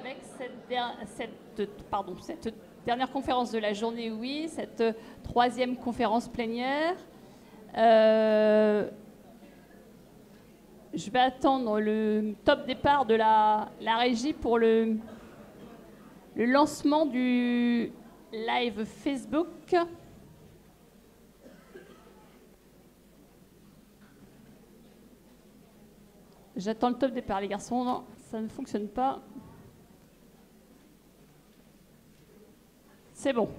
avec cette dernière conférence de la journée, oui, cette troisième conférence plénière. Je vais attendre le top départ de la régie pour le lancement du live Facebook. J'attends le top départ, les garçons. Non, ça ne fonctionne pas. C'est bon.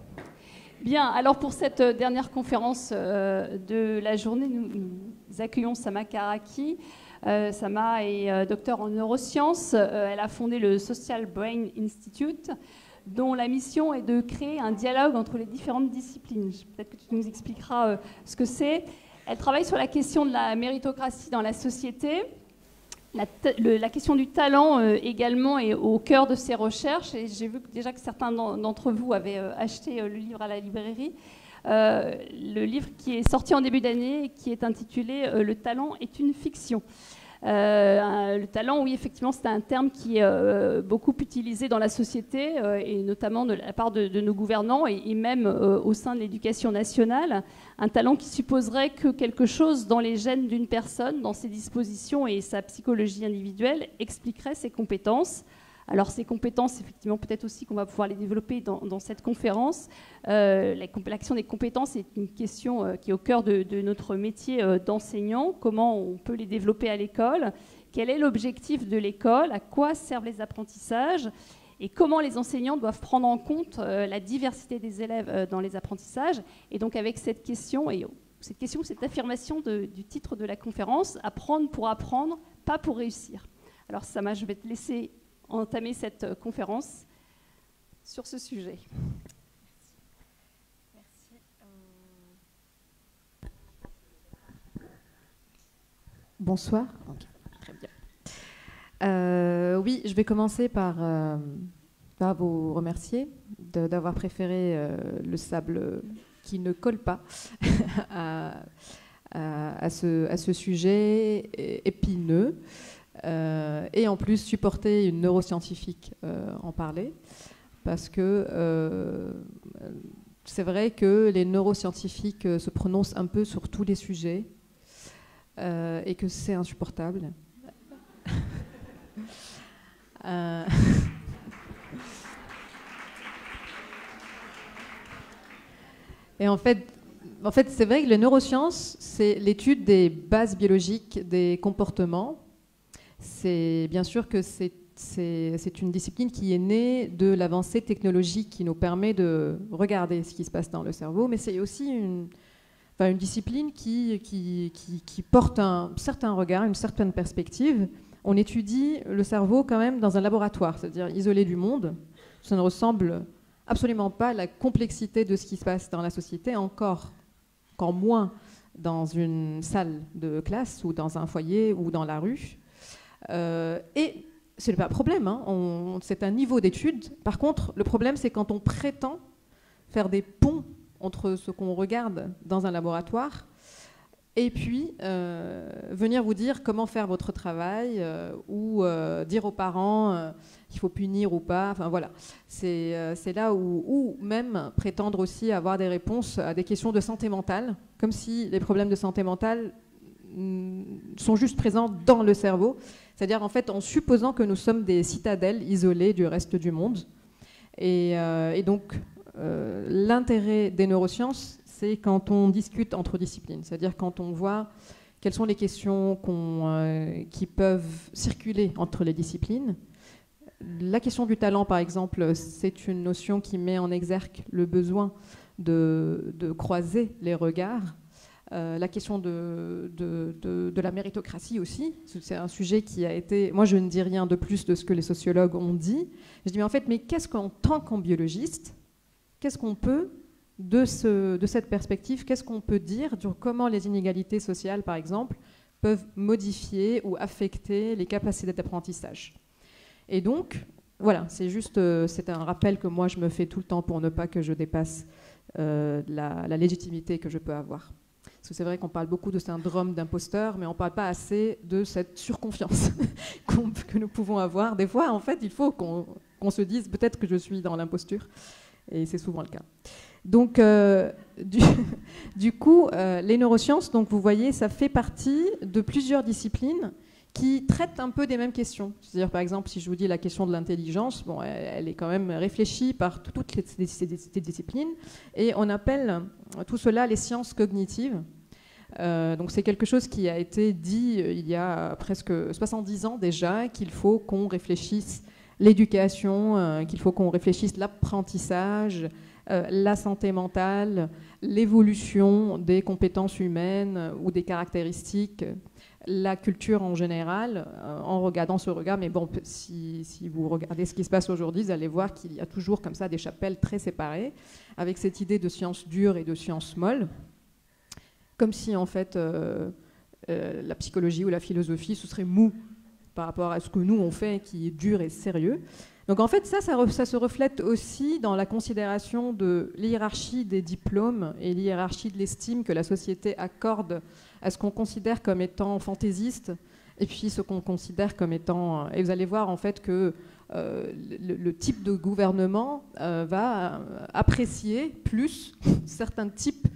Bien, alors pour cette dernière conférence de la journée, nous accueillons Sama Karaki. Sama est docteur en neurosciences. Elle a fondé le Social Brain Institute, dont la mission est de créer un dialogue entre les différentes disciplines. Peut-être que tu nous expliqueras ce que c'est. Elle travaille sur la question de la méritocratie dans la société. La question du talent également est au cœur de ses recherches, et j'ai vu déjà que certains d'entre vous avaient acheté le livre à la librairie. Le livre qui est sorti en début d'année et qui est intitulé « Le talent est une fiction ». Le talent, oui, effectivement, c'est un terme qui est beaucoup utilisé dans la société et notamment de la part de nos gouvernants et même au sein de l'éducation nationale. Un talent qui supposerait que quelque chose dans les gènes d'une personne, dans ses dispositions et sa psychologie individuelle, expliquerait ses compétences. Alors ces compétences, effectivement, peut-être aussi qu'on va pouvoir les développer dans cette conférence. L'action des compétences est une question qui est au cœur de notre métier d'enseignant. Comment on peut les développer à l'école? Quel est l'objectif de l'école? À quoi servent les apprentissages? Et comment les enseignants doivent prendre en compte la diversité des élèves dans les apprentissages? Et donc avec cette question, cette affirmation du titre de la conférence, « Apprendre pour apprendre, pas pour réussir ». Alors Sama, je vais te laisser entamer cette conférence sur ce sujet. Merci. Bonsoir. Okay. Très bien. Oui, je vais commencer par vous remercier d'avoir préféré le sable qui ne colle pas à ce sujet épineux. Et en plus supporter une neuroscientifique en parler, parce que c'est vrai que les neuroscientifiques se prononcent un peu sur tous les sujets et que c'est insupportable. Et en fait, c'est vrai que les neurosciences, c'est l'étude des bases biologiques des comportements. C'est bien sûr que c'est une discipline qui est née de l'avancée technologique qui nous permet de regarder ce qui se passe dans le cerveau, mais c'est aussi une discipline qui porte un certain regard, une certaine perspective. On étudie le cerveau quand même dans un laboratoire, c'est-à-dire isolé du monde. Ça ne ressemble absolument pas à la complexité de ce qui se passe dans la société, encore moins dans une salle de classe ou dans un foyer ou dans la rue. Et ce n'est pas un problème, hein. C'est un niveau d'étude. Par contre, le problème, c'est quand on prétend faire des ponts entre ce qu'on regarde dans un laboratoire et puis venir vous dire comment faire votre travail ou dire aux parents qu'il faut punir ou pas. Enfin voilà, c'est là où même prétendre aussi avoir des réponses à des questions de santé mentale, comme si les problèmes de santé mentale sont juste présents dans le cerveau, c'est-à-dire en fait en supposant que nous sommes des citadelles isolées du reste du monde. Et donc l'intérêt des neurosciences, c'est quand on discute entre disciplines, c'est-à-dire quand on voit quelles sont les questions qui peuvent circuler entre les disciplines. La question du talent, par exemple, c'est une notion qui met en exergue le besoin de croiser les regards. La question de la méritocratie aussi, c'est un sujet qui a été... Moi, je ne dis rien de plus de ce que les sociologues ont dit. Je dis, mais en fait, qu'est-ce qu'en tant qu'en biologiste, qu'est-ce qu'on peut, de cette perspective, qu'est-ce qu'on peut dire sur comment les inégalités sociales, par exemple, peuvent modifier ou affecter les capacités d'apprentissage. Et donc, voilà, c'est un rappel que moi, je me fais tout le temps pour ne pas que je dépasse la légitimité que je peux avoir. Parce que c'est vrai qu'on parle beaucoup de syndrome d'imposteur, mais on ne parle pas assez de cette surconfiance que nous pouvons avoir. Des fois, en fait, il faut qu'on qu'on se dise peut-être que je suis dans l'imposture, et c'est souvent le cas. Donc, du coup, les neurosciences, donc vous voyez, ça fait partie de plusieurs disciplines qui traitent un peu des mêmes questions. C'est-à-dire, par exemple, si je vous dis la question de l'intelligence, bon, elle est quand même réfléchie par toutes ces disciplines, et on appelle tout cela les sciences cognitives. Donc c'est quelque chose qui a été dit il y a presque 70 ans déjà, qu'il faut qu'on réfléchisse l'éducation, qu'il faut qu'on réfléchisse l'apprentissage, la santé mentale, l'évolution des compétences humaines ou des caractéristiques, la culture en général, en regardant ce regard. Mais bon, si vous regardez ce qui se passe aujourd'hui, vous allez voir qu'il y a toujours comme ça des chapelles très séparées, avec cette idée de sciences dures et de sciences molles, comme si en fait la psychologie ou la philosophie, ce serait mou par rapport à ce que nous on fait, qui est dur et sérieux. Donc en fait, ça se reflète aussi dans la considération de l'hiérarchie des diplômes et l'hiérarchie de l'estime que la société accorde à ce qu'on considère comme étant fantaisiste et puis ce qu'on considère comme étant... Et vous allez voir en fait que le type de gouvernement va apprécier plus certains types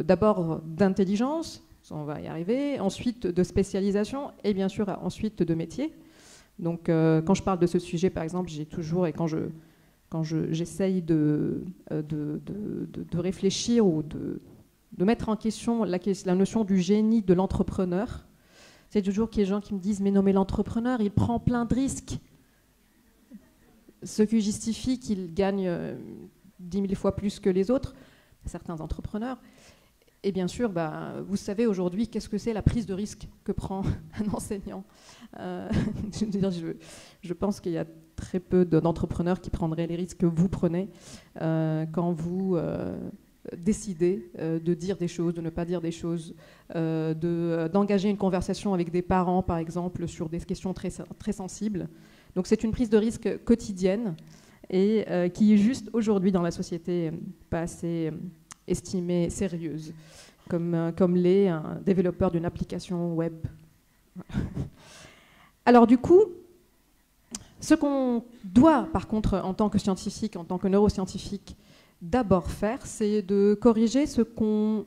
d'abord d'intelligence, on va y arriver, ensuite de spécialisation et bien sûr ensuite de métier. Donc quand je parle de ce sujet par exemple, j'ai toujours, et quand j'essaye de réfléchir ou de mettre en question la notion du génie de l'entrepreneur, c'est toujours qu'il y a des gens qui me disent mais non mais l'entrepreneur il prend plein de risques, ce qui justifie qu'il gagne 10 000 fois plus que les autres, certains entrepreneurs. Et bien sûr, vous savez aujourd'hui qu'est-ce que c'est la prise de risque que prend un enseignant. Je pense qu'il y a très peu d'entrepreneurs qui prendraient les risques que vous prenez quand vous décidez de dire des choses, de ne pas dire des choses, d'engager une conversation avec des parents, par exemple, sur des questions très, très sensibles. Donc c'est une prise de risque quotidienne et qui est juste aujourd'hui dans la société pas assez estimée sérieuse, comme l'est un développeur d'une application web. Alors du coup, ce qu'on doit par contre en tant que scientifique, en tant que neuroscientifique, d'abord faire, c'est de corriger ce qu'on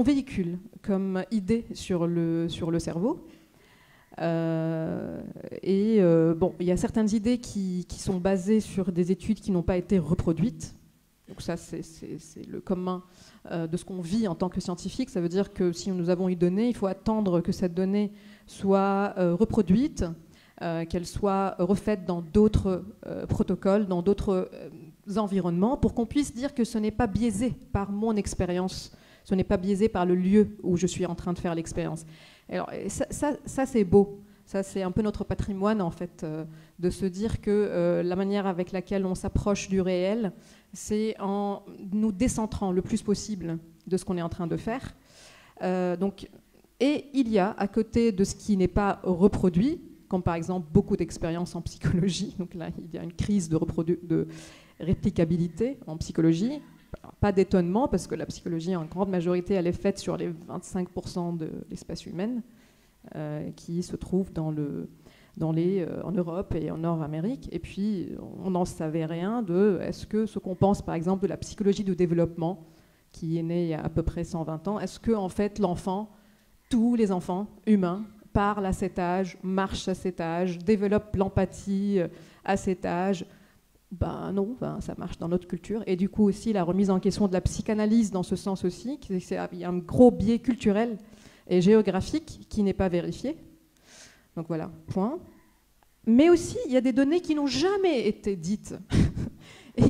véhicule comme idée sur le cerveau. Bon, il y a certaines idées qui sont basées sur des études qui n'ont pas été reproduites. Donc ça, c'est le commun de ce qu'on vit en tant que scientifique. Ça veut dire que si nous avons une donnée, il faut attendre que cette donnée soit reproduite, qu'elle soit refaite dans d'autres protocoles, dans d'autres environnements, pour qu'on puisse dire que ce n'est pas biaisé par mon expérience, ce n'est pas biaisé par le lieu où je suis en train de faire l'expérience. Alors, ça c'est beau. Ça, c'est un peu notre patrimoine, en fait, de se dire que la manière avec laquelle on s'approche du réel, c'est en nous décentrant le plus possible de ce qu'on est en train de faire. Et il y a, à côté de ce qui n'est pas reproduit, comme par exemple beaucoup d'expériences en psychologie, donc là, il y a une crise de réplicabilité en psychologie. Alors, pas d'étonnement, parce que la psychologie, en grande majorité, elle est faite sur les 25% de l'espèce humaine, qui se trouve en Europe et en Nord-Amérique. Et puis, on n'en savait rien de est-ce que ce qu'on pense, par exemple, de la psychologie de développement, qui est née il y a à peu près 120 ans, est-ce que, en fait, tous les enfants humains, parlent à cet âge, marchent à cet âge, développent l'empathie à cet âge? Non, ça marche dans notre culture. Et du coup, aussi, la remise en question de la psychanalyse, dans ce sens aussi, il y a un gros biais culturel et géographique qui n'est pas vérifié. Donc voilà, point. Mais aussi, il y a des données qui n'ont jamais été dites et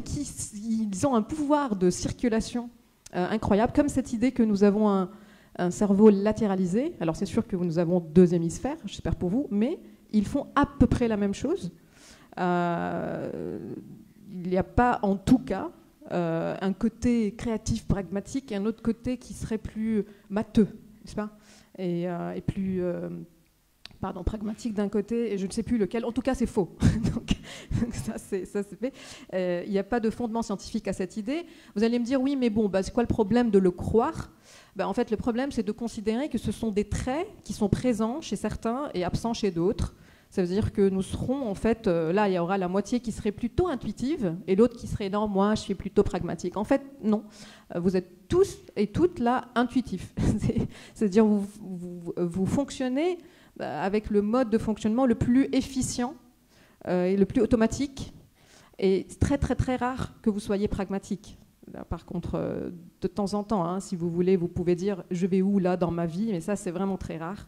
ils ont un pouvoir de circulation incroyable, comme cette idée que nous avons un cerveau latéralisé. Alors c'est sûr que nous avons 2 hémisphères, j'espère pour vous, mais ils font à peu près la même chose. Il n'y a pas, en tout cas, un côté créatif, pragmatique, et un autre côté qui serait plus matheux, n'est-ce pas, et plus pragmatique d'un côté, et je ne sais plus lequel. En tout cas, c'est faux. donc ça, c'est fait. Il n'y a pas de fondement scientifique à cette idée. Vous allez me dire, oui, mais bon, c'est quoi le problème de le croire? En fait, le problème, c'est de considérer que ce sont des traits qui sont présents chez certains et absents chez d'autres. Ça veut dire que nous serons, en fait, là, il y aura la moitié qui serait plutôt intuitive et l'autre qui serait non, moi, je suis plutôt pragmatique. En fait, non. Vous êtes tous et toutes là intuitifs. C'est-à-dire vous fonctionnez avec le mode de fonctionnement le plus efficient et le plus automatique. Et c'est très, très, très rare que vous soyez pragmatique. Là, par contre, de temps en temps, hein, si vous voulez, vous pouvez dire « je vais où là dans ma vie ?» Mais ça, c'est vraiment très rare.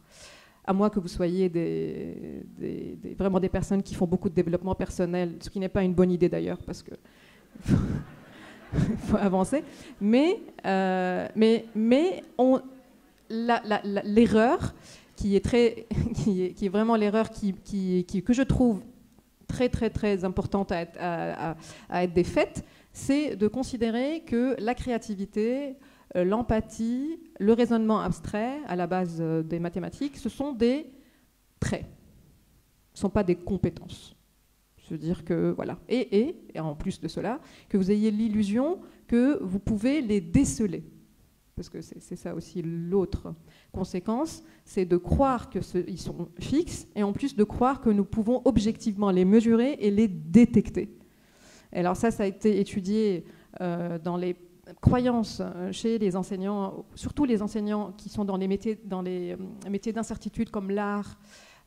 À moins que vous soyez vraiment des personnes qui font beaucoup de développement personnel, ce qui n'est pas une bonne idée d'ailleurs, parce que faut avancer. Mais l'erreur qui est vraiment l'erreur que je trouve très très très importante à être défaite, c'est de considérer que la créativité, l'empathie, le raisonnement abstrait à la base des mathématiques, ce sont des traits, ce ne sont pas des compétences. Je veux dire que, voilà. Et en plus de cela, que vous ayez l'illusion que vous pouvez les déceler. Parce que c'est ça aussi l'autre conséquence, c'est de croire qu'ils sont fixes, et en plus de croire que nous pouvons objectivement les mesurer et les détecter. Et alors ça a été étudié dans les croyances chez les enseignants, surtout les enseignants qui sont dans les métiers d'incertitude comme l'art,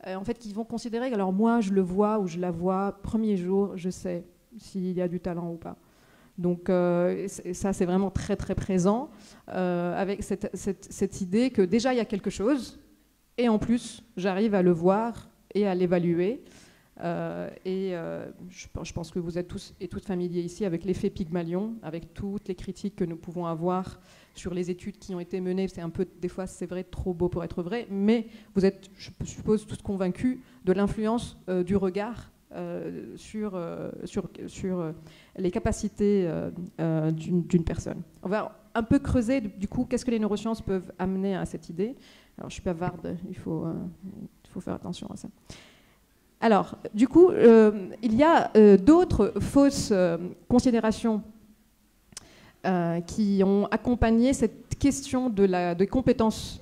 en fait, qui vont considérer que alors moi je le vois ou je la vois, premier jour, je sais s'il y a du talent ou pas. Donc ça c'est vraiment très très présent, avec cette idée que déjà il y a quelque chose, et en plus j'arrive à le voir et à l'évaluer. Je pense que vous êtes tous et toutes familiers ici avec l'effet Pygmalion, avec toutes les critiques que nous pouvons avoir sur les études qui ont été menées. C'est un peu, des fois, c'est vrai, trop beau pour être vrai, mais vous êtes, je suppose, tous convaincus de l'influence du regard sur les capacités d'une personne. On va un peu creuser, du coup, qu'est-ce que les neurosciences peuvent amener à cette idée. Alors, je suis bavarde, il faut faire attention à ça. Alors, du coup, il y a d'autres fausses considérations qui ont accompagné cette question des compétences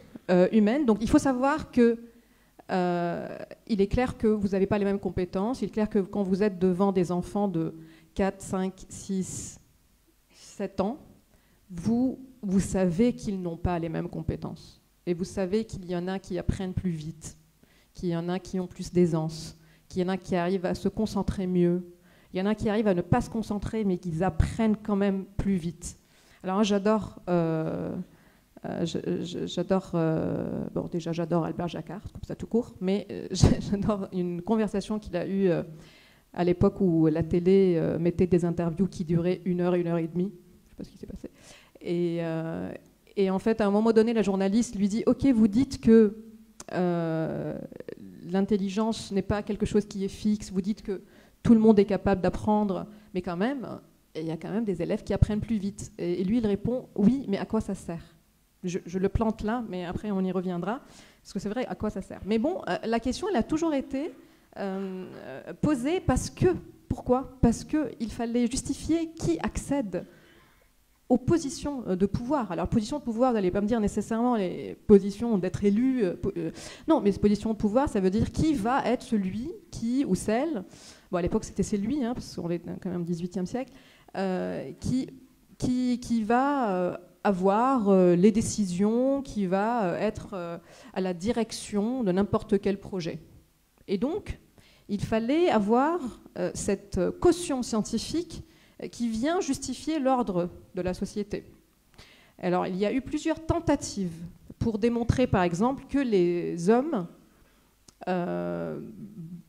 humaines. Donc, il faut savoir que il est clair que vous n'avez pas les mêmes compétences. Il est clair que quand vous êtes devant des enfants de 4, 5, 6, 7 ans, vous savez qu'ils n'ont pas les mêmes compétences. Et vous savez qu'il y en a qui apprennent plus vite, qu'il y en a qui ont plus d'aisance, qu'il y en a qui arrivent à se concentrer mieux, il y en a qui arrivent à ne pas se concentrer, mais qui apprennent quand même plus vite. Alors j'adore bon, déjà j'adore Albert Jacquard, comme ça tout court, mais j'adore une conversation qu'il a eue à l'époque où la télé mettait des interviews qui duraient 1 heure, 1 heure et demie. Je ne sais pas ce qui s'est passé. Et en fait, à un moment donné, la journaliste lui dit « Ok, vous dites que l'intelligence n'est pas quelque chose qui est fixe, vous dites que tout le monde est capable d'apprendre, mais quand même, il y a quand même des élèves qui apprennent plus vite. » Et lui, il répond « Oui, mais à quoi ça sert ?» Je le plante là, mais après on y reviendra, parce que c'est vrai, à quoi ça sert. Mais bon, la question, elle a toujours été posée pourquoi ? Parce qu'il fallait justifier qui accède aux positions de pouvoir. Alors, position de pouvoir, vous n'allez pas me dire nécessairement les positions d'être élu. Non, mais position de pouvoir, ça veut dire qui va être celui, qui ou celle, bon, à l'époque c'était celui, hein, parce qu'on est quand même au XVIIIe siècle, qui va avoir les décisions, qui va être à la direction de n'importe quel projet. Et donc, il fallait avoir cette caution scientifique qui vient justifier l'ordre de la société. Alors, il y a eu plusieurs tentatives pour démontrer, par exemple, que les hommes,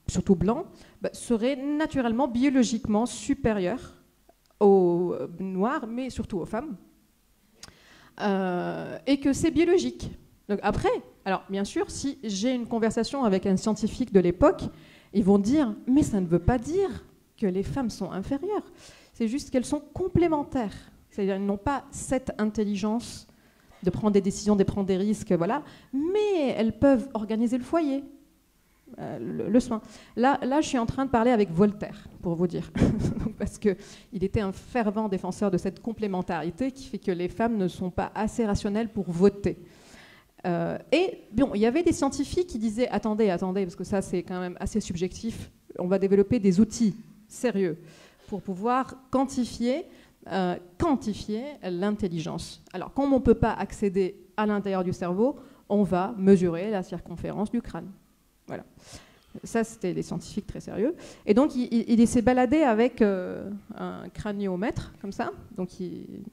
surtout blancs, seraient naturellement, biologiquement supérieurs aux noirs, mais surtout aux femmes, et que c'est biologique. Donc après, alors bien sûr, si j'ai une conversation avec un scientifique de l'époque, ils vont dire « mais ça ne veut pas dire que les femmes sont inférieures ». C'est juste qu'elles sont complémentaires. C'est-à-dire qu'elles n'ont pas cette intelligence de prendre des décisions, de prendre des risques, voilà, mais elles peuvent organiser le foyer, le soin. Là, je suis en train de parler avec Voltaire, pour vous dire, parce qu'il était un fervent défenseur de cette complémentarité qui fait que les femmes ne sont pas assez rationnelles pour voter. Et bon, il y avait des scientifiques qui disaient attendez, parce que ça c'est quand même assez subjectif, on va développer des outils sérieux pour pouvoir quantifier l'intelligence. Alors, comme on ne peut pas accéder à l'intérieur du cerveau, on va mesurer la circonférence du crâne. Voilà. Ça, c'était des scientifiques très sérieux. Et donc, il s'est baladé avec un craniomètre, comme ça. Donc, il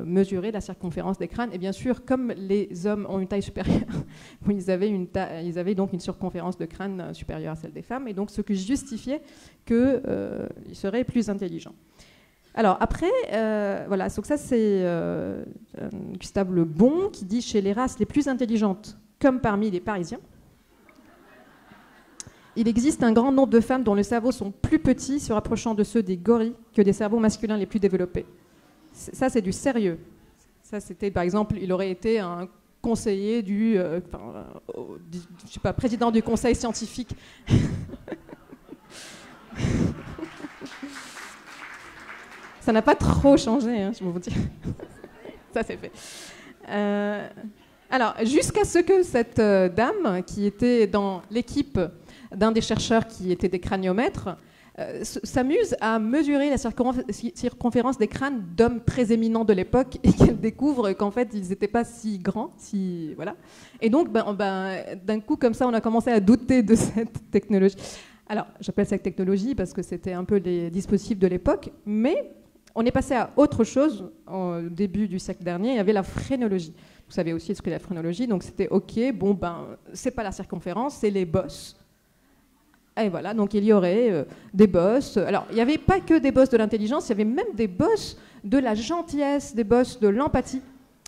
mesurait la circonférence des crânes. Et bien sûr, comme les hommes ont une taille supérieure, ils avaient donc une circonférence de crâne supérieure à celle des femmes. Et donc, ce qui justifiait qu'ils seraient plus intelligents. Alors, après, voilà. Donc, ça, c'est Gustave Le Bon qui dit chez les races les plus intelligentes, comme parmi les Parisiens, il existe un grand nombre de femmes dont les cerveaux sont plus petits, se rapprochant de ceux des gorilles, que des cerveaux masculins les plus développés. Ça, c'est du sérieux. Ça, c'était, par exemple, il aurait été un conseiller je sais pas, président du conseil scientifique. Ça n'a pas trop changé, hein, je vais vous dire. Ça, c'est fait. Alors, jusqu'à ce que cette dame, qui était dans l'équipe d'un des chercheurs qui étaient des craniomètres, s'amuse à mesurer la circonférence des crânes d'hommes très éminents de l'époque et qu'elle découvre qu'en fait, ils n'étaient pas si grands. Voilà. Et donc, d'un coup, comme ça, on a commencé à douter de cette technologie. Alors, j'appelle ça technologie parce que c'était un peu les dispositifs de l'époque, mais on est passé à autre chose au début du siècle dernier. Il y avait la phrénologie. Vous savez aussi ce qu'est la phrénologie. Donc, c'était OK, c'est pas la circonférence, c'est les bosses. Et voilà, donc il y aurait des bosses. Alors, il n'y avait pas que des bosses de l'intelligence, il y avait même des bosses de la gentillesse, des bosses de l'empathie.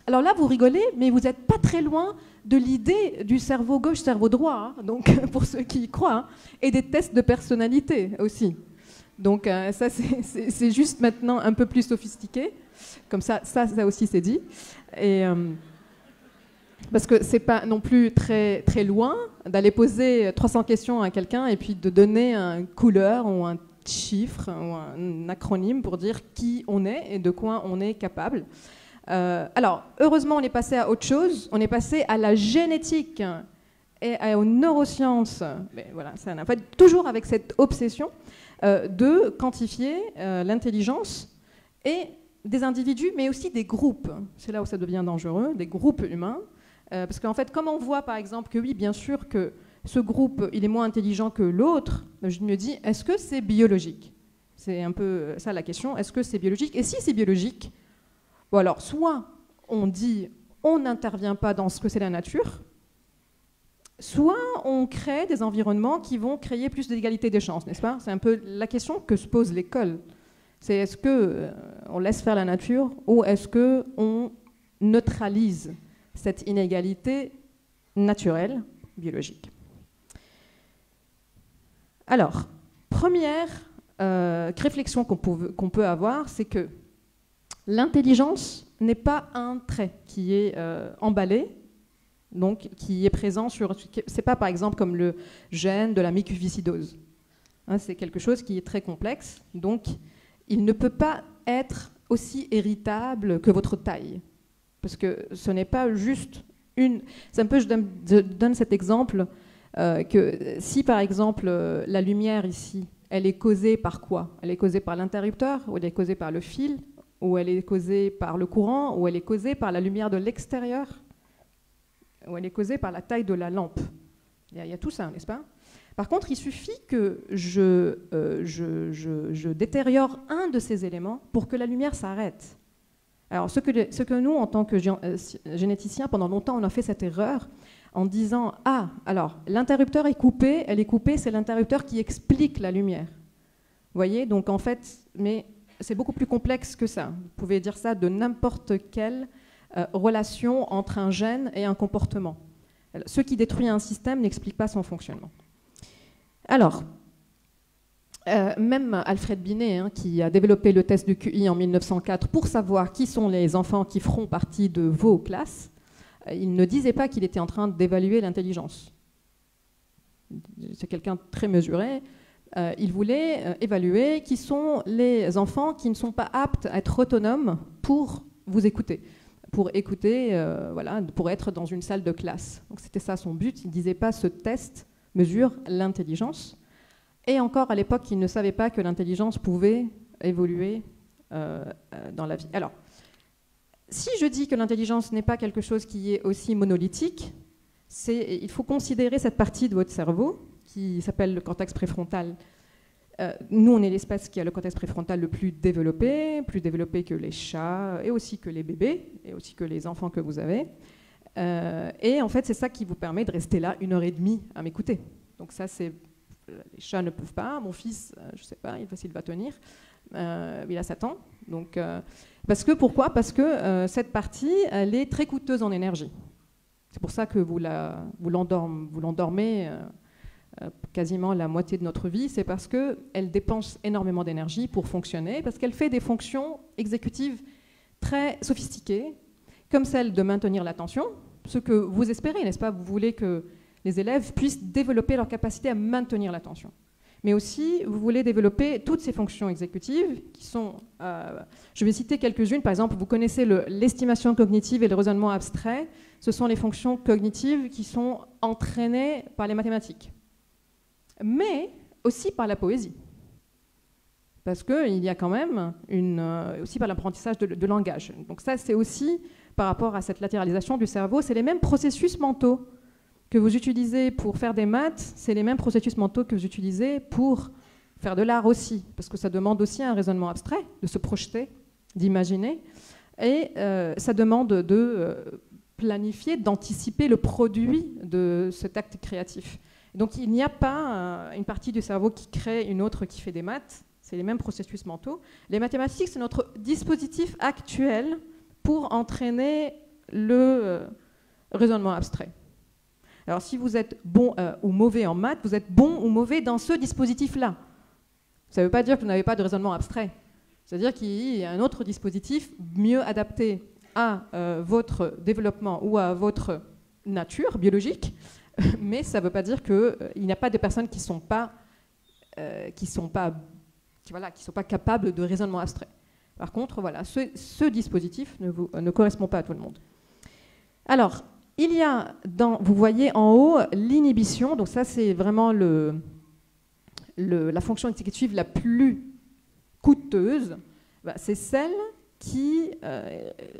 Alors là, vous rigolez, mais vous n'êtes pas très loin de l'idée du cerveau gauche, cerveau droit, hein, donc pour ceux qui y croient, hein, et des tests de personnalité aussi. Donc ça, c'est juste maintenant un peu plus sophistiqué. Comme ça aussi c'est dit. Et... parce que c'est pas non plus très, très loin d'aller poser 300 questions à quelqu'un et puis de donner une couleur ou un chiffre ou un acronyme pour dire qui on est et de quoi on est capable. Alors, heureusement, on est passé à autre chose. On est passé à la génétique et aux neurosciences. Mais voilà, ça n'a pas toujours avec cette obsession de quantifier l'intelligence et des individus, mais aussi des groupes. C'est là où ça devient dangereux, des groupes humains. Parce qu'en fait, comme on voit par exemple que oui, bien sûr que ce groupe, il est moins intelligent que l'autre, je me dis, est-ce que c'est biologique? C'est un peu ça la question, est-ce que c'est biologique? Et si c'est biologique, bon alors, soit on dit, on n'intervient pas dans ce que c'est la nature, soit on crée des environnements qui vont créer plus d'égalité des chances, n'est-ce pas? C'est un peu la question que se pose l'école. C'est est-ce qu'on laisse faire la nature ou est-ce qu'on neutralise cette inégalité naturelle, biologique. Alors, première réflexion qu'on peut avoir, c'est que l'intelligence n'est pas un trait qui est emballé, donc qui est présent sur... C'est pas par exemple comme le gène de la mucoviscidose. Hein, c'est quelque chose qui est très complexe, donc il ne peut pas être aussi héritable que votre taille. Parce que ce n'est pas juste une... C'est un peu, je donne cet exemple, que si par exemple la lumière ici, elle est causée par quoi? Elle est causée par l'interrupteur, ou elle est causée par le fil, ou elle est causée par le courant, ou elle est causée par la lumière de l'extérieur, ou elle est causée par la taille de la lampe. Il y a tout ça, n'est-ce pas? Par contre, il suffit que je détériore un de ces éléments pour que la lumière s'arrête. Alors, ce que nous, en tant que généticiens, pendant longtemps, on a fait cette erreur en disant « Ah, alors, l'interrupteur est coupé, elle est coupée, c'est l'interrupteur qui explique la lumière. » Vous voyez? Donc, en fait, mais c'est beaucoup plus complexe que ça. Vous pouvez dire ça de n'importe quelle relation entre un gène et un comportement. Ce qui détruit un système n'explique pas son fonctionnement. Alors, même Alfred Binet, hein, qui a développé le test du QI en 1904 pour savoir qui sont les enfants qui feront partie de vos classes, il ne disait pas qu'il était en train d'évaluer l'intelligence. C'est quelqu'un de très mesuré. Il voulait évaluer qui sont les enfants qui ne sont pas aptes à être autonomes pour vous écouter. pour écouter, voilà, pour être dans une salle de classe. Donc c'était ça son but. Il ne disait pas ce test mesure l'intelligence. Et encore à l'époque, il ne savait pas que l'intelligence pouvait évoluer dans la vie. Alors, si je dis que l'intelligence n'est pas quelque chose qui est aussi monolithique, il faut considérer cette partie de votre cerveau qui s'appelle le cortex préfrontal. Nous, on est l'espèce qui a le cortex préfrontal le plus développé que les chats, et aussi que les bébés, et aussi que les enfants que vous avez. Et en fait, c'est ça qui vous permet de rester là 1h30 à m'écouter. Donc ça, c'est... Les chats ne peuvent pas. Mon fils, je ne sais pas, s'il va tenir. Il a 7 ans. Donc, pourquoi ? Parce que cette partie, elle est très coûteuse en énergie. C'est pour ça que vous l'endormez quasiment la moitié de notre vie. C'est parce qu'elle dépense énormément d'énergie pour fonctionner, parce qu'elle fait des fonctions exécutives très sophistiquées, comme celle de maintenir l'attention, ce que vous espérez, n'est-ce pas ? Vous voulez que les élèves puissent développer leur capacité à maintenir l'attention. Mais aussi, vous voulez développer toutes ces fonctions exécutives qui sont... je vais citer quelques-unes. Par exemple, vous connaissez l'estimation cognitive et le raisonnement abstrait. Ce sont les fonctions cognitives qui sont entraînées par les mathématiques. Mais aussi par la poésie. Parce qu'il y a quand même aussi par l'apprentissage de langage. Donc ça, c'est aussi par rapport à cette latéralisation du cerveau, c'est les mêmes processus mentaux que vous utilisez pour faire des maths, c'est les mêmes processus mentaux que vous utilisez pour faire de l'art aussi, parce que ça demande aussi un raisonnement abstrait, de se projeter, d'imaginer, et ça demande de planifier, d'anticiper le produit de cet acte créatif. Donc il n'y a pas une partie du cerveau qui crée, une autre qui fait des maths, c'est les mêmes processus mentaux. Les mathématiques, c'est notre dispositif actuel pour entraîner le raisonnement abstrait. Alors, si vous êtes bon ou mauvais en maths, vous êtes bon ou mauvais dans ce dispositif-là. Ça ne veut pas dire que vous n'avez pas de raisonnement abstrait. C'est-à-dire qu'il y a un autre dispositif mieux adapté à votre développement ou à votre nature biologique, mais ça ne veut pas dire qu'il n'y a pas de personnes qui ne sont pas, capables de raisonnement abstrait. Par contre, voilà, ce dispositif ne correspond pas à tout le monde. Alors, il y a, vous voyez en haut, l'inhibition. Donc ça, c'est vraiment la fonction exécutive la plus coûteuse. C'est celle qui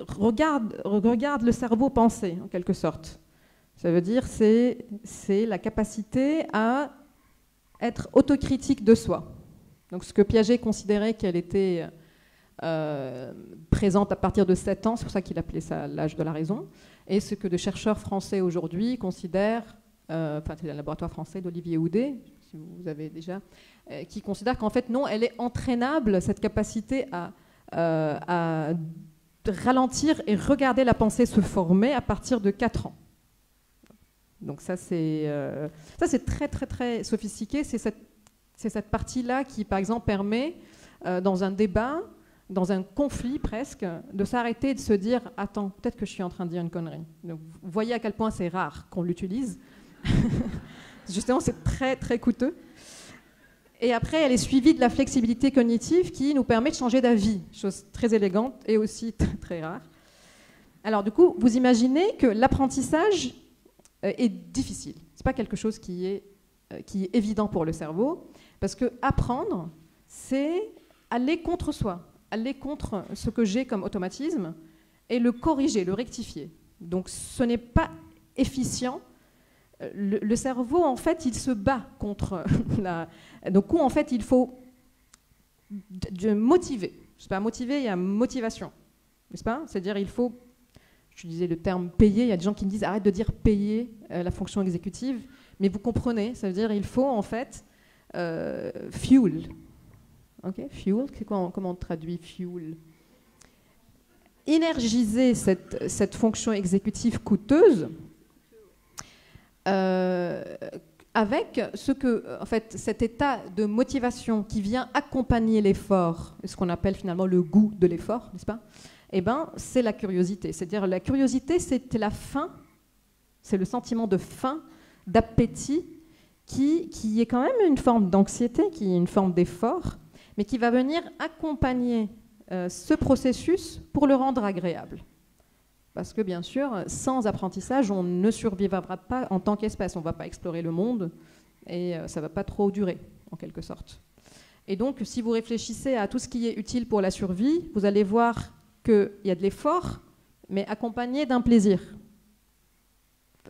regarde le cerveau penser, en quelque sorte. Ça veut dire c'est la capacité à être autocritique de soi. Donc ce que Piaget considérait qu'elle était présente à partir de 7 ans, c'est pour ça qu'il appelait ça l'âge de la raison, et ce que de chercheurs français aujourd'hui considèrent, c'est le laboratoire français d'Olivier Houdet, si vous avez déjà, qui considère qu'en fait non, elle est entraînable, cette capacité à ralentir et regarder la pensée se former à partir de 4 ans. Donc ça c'est très très très sophistiqué, c'est cette partie-là qui par exemple permet dans un débat, dans un conflit presque, de s'arrêter et de se dire « Attends, peut-être que je suis en train de dire une connerie ». Donc, vous voyez à quel point c'est rare qu'on l'utilise. Justement, c'est très, très coûteux. Et après, elle est suivie de la flexibilité cognitive qui nous permet de changer d'avis, chose très élégante et aussi très rare. Alors, du coup, vous imaginez que l'apprentissage est difficile. Ce n'est pas quelque chose qui est évident pour le cerveau, parce que apprendre, c'est aller contre soi. Aller contre ce que j'ai comme automatisme et le corriger, le rectifier. Donc ce n'est pas efficient. Le cerveau, en fait, il se bat contre la... Donc en fait, il faut motiver. Je sais pas, motiver, il y a motivation. N'est-ce pas ? C'est-à-dire, il faut... Je disais le terme payer. Il y a des gens qui me disent arrête de dire payer la fonction exécutive. Mais vous comprenez, ça veut dire il faut en fait fuel. Okay. Fuel, c'est quoi, comment on traduit fuel ? Énergiser cette fonction exécutive coûteuse avec en fait, cet état de motivation qui vient accompagner l'effort, ce qu'on appelle finalement le goût de l'effort, n'est-ce pas ? Eh ben, c'est la curiosité. C'est-à-dire la curiosité, c'est la faim, c'est le sentiment de faim, d'appétit, qui est quand même une forme d'anxiété, qui est une forme d'effort, mais qui va venir accompagner ce processus pour le rendre agréable. Parce que bien sûr, sans apprentissage, on ne survivra pas en tant qu'espèce. On ne va pas explorer le monde et ça ne va pas trop durer, en quelque sorte. Et donc, si vous réfléchissez à tout ce qui est utile pour la survie, vous allez voir qu'il y a de l'effort, mais accompagné d'un plaisir.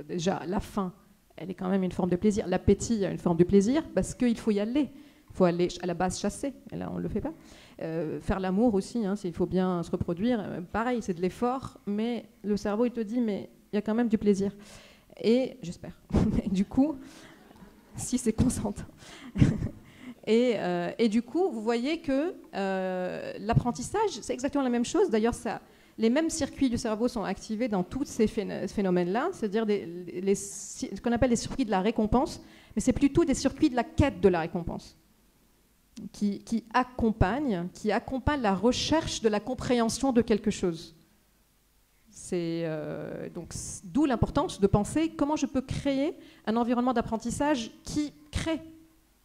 Déjà, la faim, elle est quand même une forme de plaisir. L'appétit a une forme de plaisir parce qu'il faut y aller. Il faut aller à la base chasser, et là on ne le fait pas. Faire l'amour aussi, hein, s'il faut bien se reproduire, pareil, c'est de l'effort, mais le cerveau il te dit, mais il y a quand même du plaisir. Et j'espère. Du coup, si c'est consentant. Et du coup, vous voyez que l'apprentissage, c'est exactement la même chose. D'ailleurs, les mêmes circuits du cerveau sont activés dans tous ces phénomènes-là, c'est-à-dire ce qu'on appelle les circuits de la récompense, mais c'est plutôt des circuits de la quête de la récompense, qui accompagnent la recherche de la compréhension de quelque chose. Donc, d'où l'importance de penser comment je peux créer un environnement d'apprentissage qui crée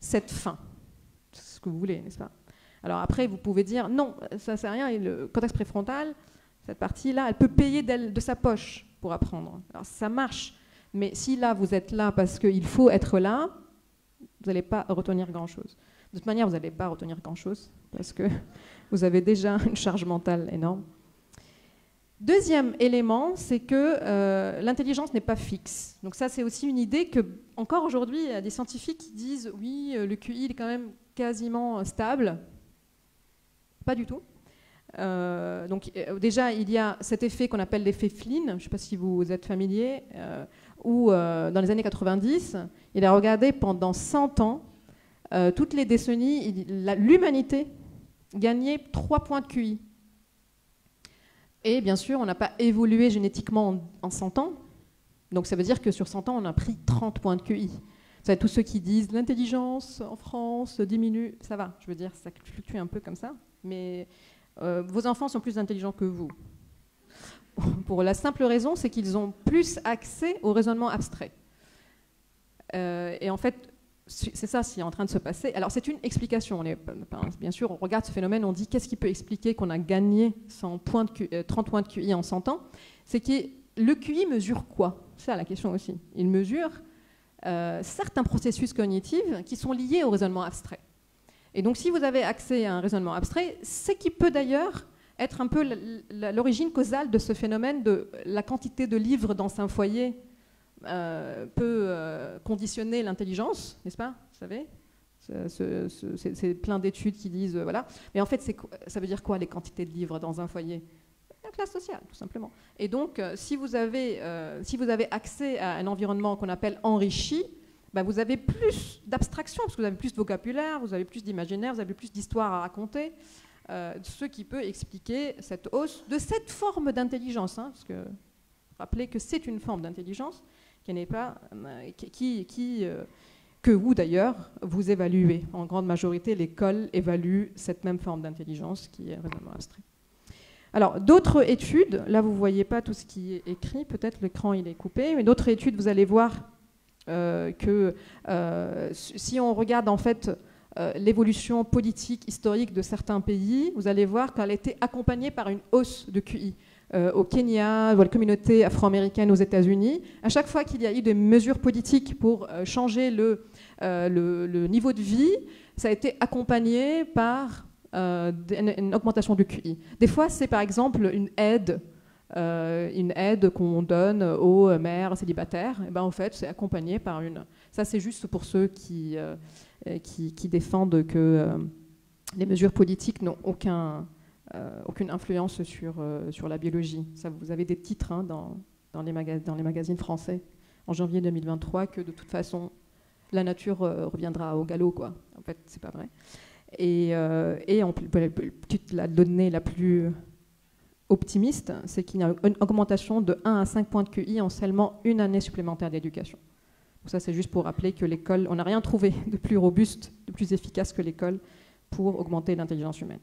cette faim. C'est ce que vous voulez, n'est-ce pas? Alors après, vous pouvez dire, non, ça ne sert à rien, et le cortex préfrontal, cette partie-là, elle peut payer de sa poche pour apprendre. Alors ça marche, mais si là, vous êtes là parce qu'il faut être là, vous n'allez pas retenir grand-chose. De toute manière, vous n'allez pas retenir grand-chose, parce que vous avez déjà une charge mentale énorme. Deuxième élément, c'est que l'intelligence n'est pas fixe. Donc ça, c'est aussi une idée que, encore aujourd'hui, il y a des scientifiques qui disent « oui, le QI est quand même quasiment stable ». Pas du tout. Donc déjà, il y a cet effet qu'on appelle l'effet Flynn, je ne sais pas si vous êtes familier, où dans les années 90, il a regardé pendant 100 ans, toutes les décennies, l'humanité gagnait 3 points de QI. Et bien sûr, on n'a pas évolué génétiquement en 100 ans, donc ça veut dire que sur 100 ans, on a pris 30 points de QI. Vous savez, tous ceux qui disent l'intelligence en France diminue, ça va, je veux dire, ça fluctue un peu comme ça, mais vos enfants sont plus intelligents que vous. Pour la simple raison, c'est qu'ils ont plus accès au raisonnement abstrait. Et en fait, c'est ça qui est en train de se passer. Alors c'est une explication. Bien sûr, on regarde ce phénomène, on dit qu'est-ce qui peut expliquer qu'on a gagné 30 points de QI en 100 ans. C'est que le QI mesure quoi? C'est ça la question aussi. Il mesure certains processus cognitifs qui sont liés au raisonnement abstrait. Et donc si vous avez accès à un raisonnement abstrait, c'est qui peut d'ailleurs être un peu l'origine causale de ce phénomène de la quantité de livres dans un foyer peut conditionner l'intelligence, n'est-ce pas? Vous savez, c'est plein d'études qui disent voilà. Mais en fait, ça veut dire quoi les quantités de livres dans un foyer? La classe sociale, tout simplement. Et donc, si vous avez accès à un environnement qu'on appelle enrichi, ben vous avez plus d'abstraction, parce que vous avez plus de vocabulaire, vous avez plus d'imaginaire, vous avez plus d'histoires à raconter, ce qui peut expliquer cette hausse de cette forme d'intelligence. Hein, parce que rappelez que c'est une forme d'intelligence qui n'est pas, que vous d'ailleurs, vous évaluez. En grande majorité, l'école évalue cette même forme d'intelligence qui est raisonnement abstrait. Alors, d'autres études, là vous ne voyez pas tout ce qui est écrit, peut-être l'écran il est coupé, mais d'autres études, vous allez voir que si on regarde en fait l'évolution politique, historique de certains pays, vous allez voir qu'elle a été accompagnée par une hausse de QI. Au Kenya, dans la communauté afro-américaine aux États-Unis, à chaque fois qu'il y a eu des mesures politiques pour changer le niveau de vie, ça a été accompagné par une augmentation du QI. Des fois, c'est par exemple une aide qu'on donne aux mères célibataires. Et ben, en fait, c'est accompagné par une... Ça, c'est juste pour ceux qui défendent que les mesures politiques n'ont aucune influence sur la biologie. Ça, vous avez des titres hein, dans les magazines français en janvier 2023 que de toute façon la nature reviendra au galop, quoi. En fait, c'est pas vrai. Et la donnée la plus optimiste, c'est qu'il y a une augmentation de 1 à 5 points de QI en seulement une année supplémentaire d'éducation. Donc ça, c'est juste pour rappeler que l'école, on n'a rien trouvé de plus robuste, de plus efficace que l'école pour augmenter l'intelligence humaine.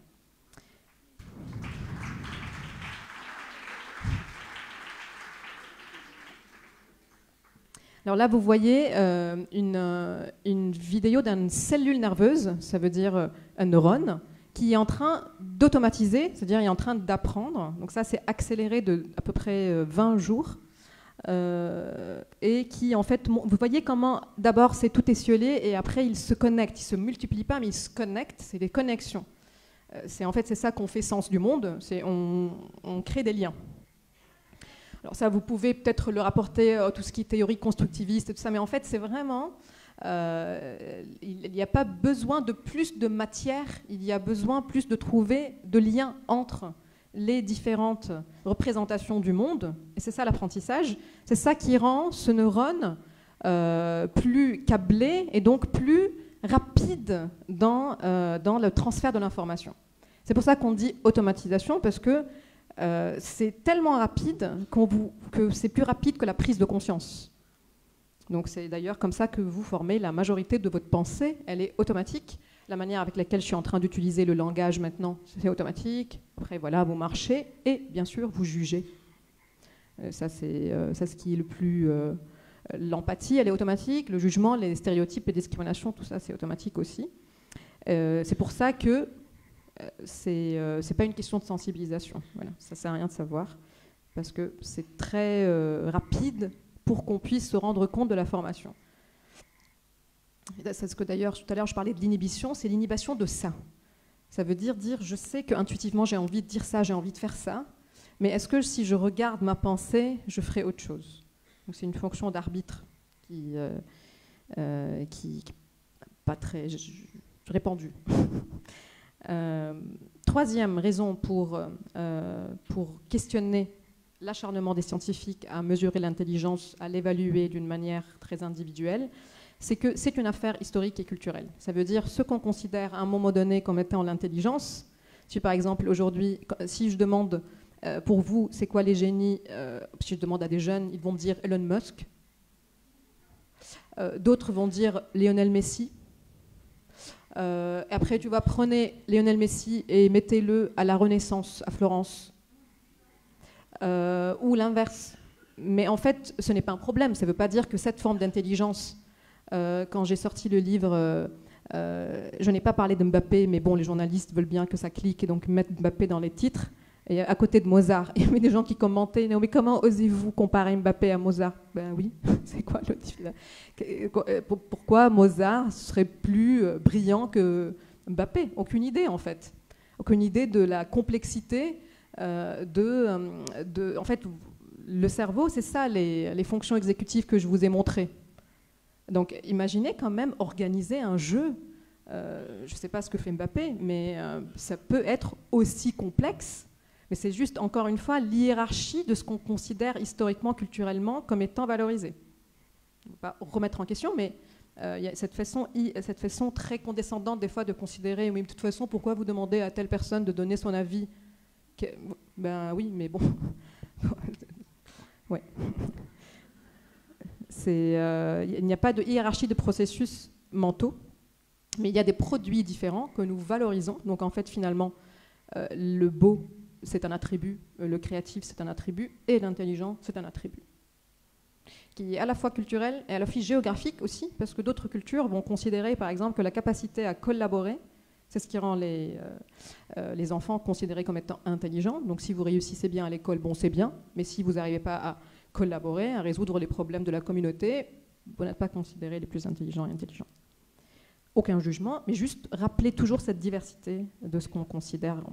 Alors là, vous voyez une vidéo d'une cellule nerveuse, ça veut dire un neurone, qui est en train d'automatiser, c'est-à-dire il est en train d'apprendre. Donc ça, c'est accéléré de à peu près 20 jours. Et qui, en fait, vous voyez comment, d'abord, c'est tout étiolé, et après, il se connecte. Il ne se multiplie pas, mais il se connecte. C'est des connexions. En fait, c'est ça qu'on fait sens du monde. On crée des liens. Alors ça, vous pouvez peut-être le rapporter à tout ce qui est théorie constructiviste et tout ça, mais en fait, c'est vraiment... il n'y a pas besoin de plus de matière, il y a besoin plus de trouver de liens entre les différentes représentations du monde, et c'est ça l'apprentissage, c'est ça qui rend ce neurone plus câblé et donc plus rapide dans le transfert de l'information. C'est pour ça qu'on dit automatisation, parce que c'est tellement rapide que c'est plus rapide que la prise de conscience. Donc c'est d'ailleurs comme ça que vous formez la majorité de votre pensée, elle est automatique. La manière avec laquelle je suis en train d'utiliser le langage maintenant, c'est automatique. Après, voilà, vous marchez et bien sûr, vous jugez. Ça, c'est ce qui est le plus... l'empathie, elle est automatique. Le jugement, les stéréotypes, les discriminations, tout ça, c'est automatique aussi. C'est pour ça que c'est pas une question de sensibilisation. Voilà, ça sert à rien de savoir parce que c'est très rapide pour qu'on puisse se rendre compte de la formation. C'est ce que d'ailleurs, tout à l'heure, je parlais de l'inhibition, c'est l'inhibition de ça. Ça veut dire, je sais qu'intuitivement, j'ai envie de dire ça, j'ai envie de faire ça, mais est-ce que si je regarde ma pensée, je ferai autre chose? Donc c'est une fonction d'arbitre qui pas très répandue. Troisième raison pour questionner l'acharnement des scientifiques à mesurer l'intelligence, à l'évaluer d'une manière très individuelle, c'est que c'est une affaire historique et culturelle. Ça veut dire ce qu'on considère à un moment donné comme étant l'intelligence. Si par exemple aujourd'hui, si je demande pour vous c'est quoi les génies, si je demande à des jeunes, ils vont me dire Elon Musk. D'autres vont dire Lionel Messi. Après tu vas prenez Lionel Messi et mettez-le à la Renaissance à Florence. Ou l'inverse. Mais en fait, ce n'est pas un problème. Ça ne veut pas dire que cette forme d'intelligence, quand j'ai sorti le livre, je n'ai pas parlé de Mbappé, mais bon, les journalistes veulent bien que ça clique et donc mettre Mbappé dans les titres. Et à côté de Mozart, il y avait des gens qui commentaient, mais comment osez-vous comparer Mbappé à Mozart? Ben oui, c'est quoi le... Pourquoi Mozart serait plus brillant que Mbappé? Aucune idée en fait. Aucune idée de la complexité en fait, le cerveau, c'est ça les fonctions exécutives que je vous ai montrées. Donc imaginez quand même organiser un jeu, je ne sais pas ce que fait Mbappé, mais ça peut être aussi complexe, mais c'est juste, encore une fois, l'hiérarchie de ce qu'on considère historiquement, culturellement, comme étant valorisé. On ne va pas remettre en question, mais il y a cette façon très condescendante des fois de considérer, oui, de toute façon, pourquoi vous demandez à telle personne de donner son avis? Ben oui, mais bon. Ouais. Il n'y a pas de hiérarchie de processus mentaux, mais il y a des produits différents que nous valorisons. Donc en fait, finalement, le beau, c'est un attribut, le créatif, c'est un attribut, et l'intelligent, c'est un attribut, qui est à la fois culturel et à la fois géographique aussi, parce que d'autres cultures vont considérer, par exemple, que la capacité à collaborer, c'est ce qui rend les enfants considérés comme étant intelligents. Donc si vous réussissez bien à l'école, bon, c'est bien, mais si vous n'arrivez pas à collaborer, à résoudre les problèmes de la communauté, vous n'êtes pas considérés les plus intelligents et intelligents. Aucun jugement, mais juste rappeler toujours cette diversité de ce qu'on considère.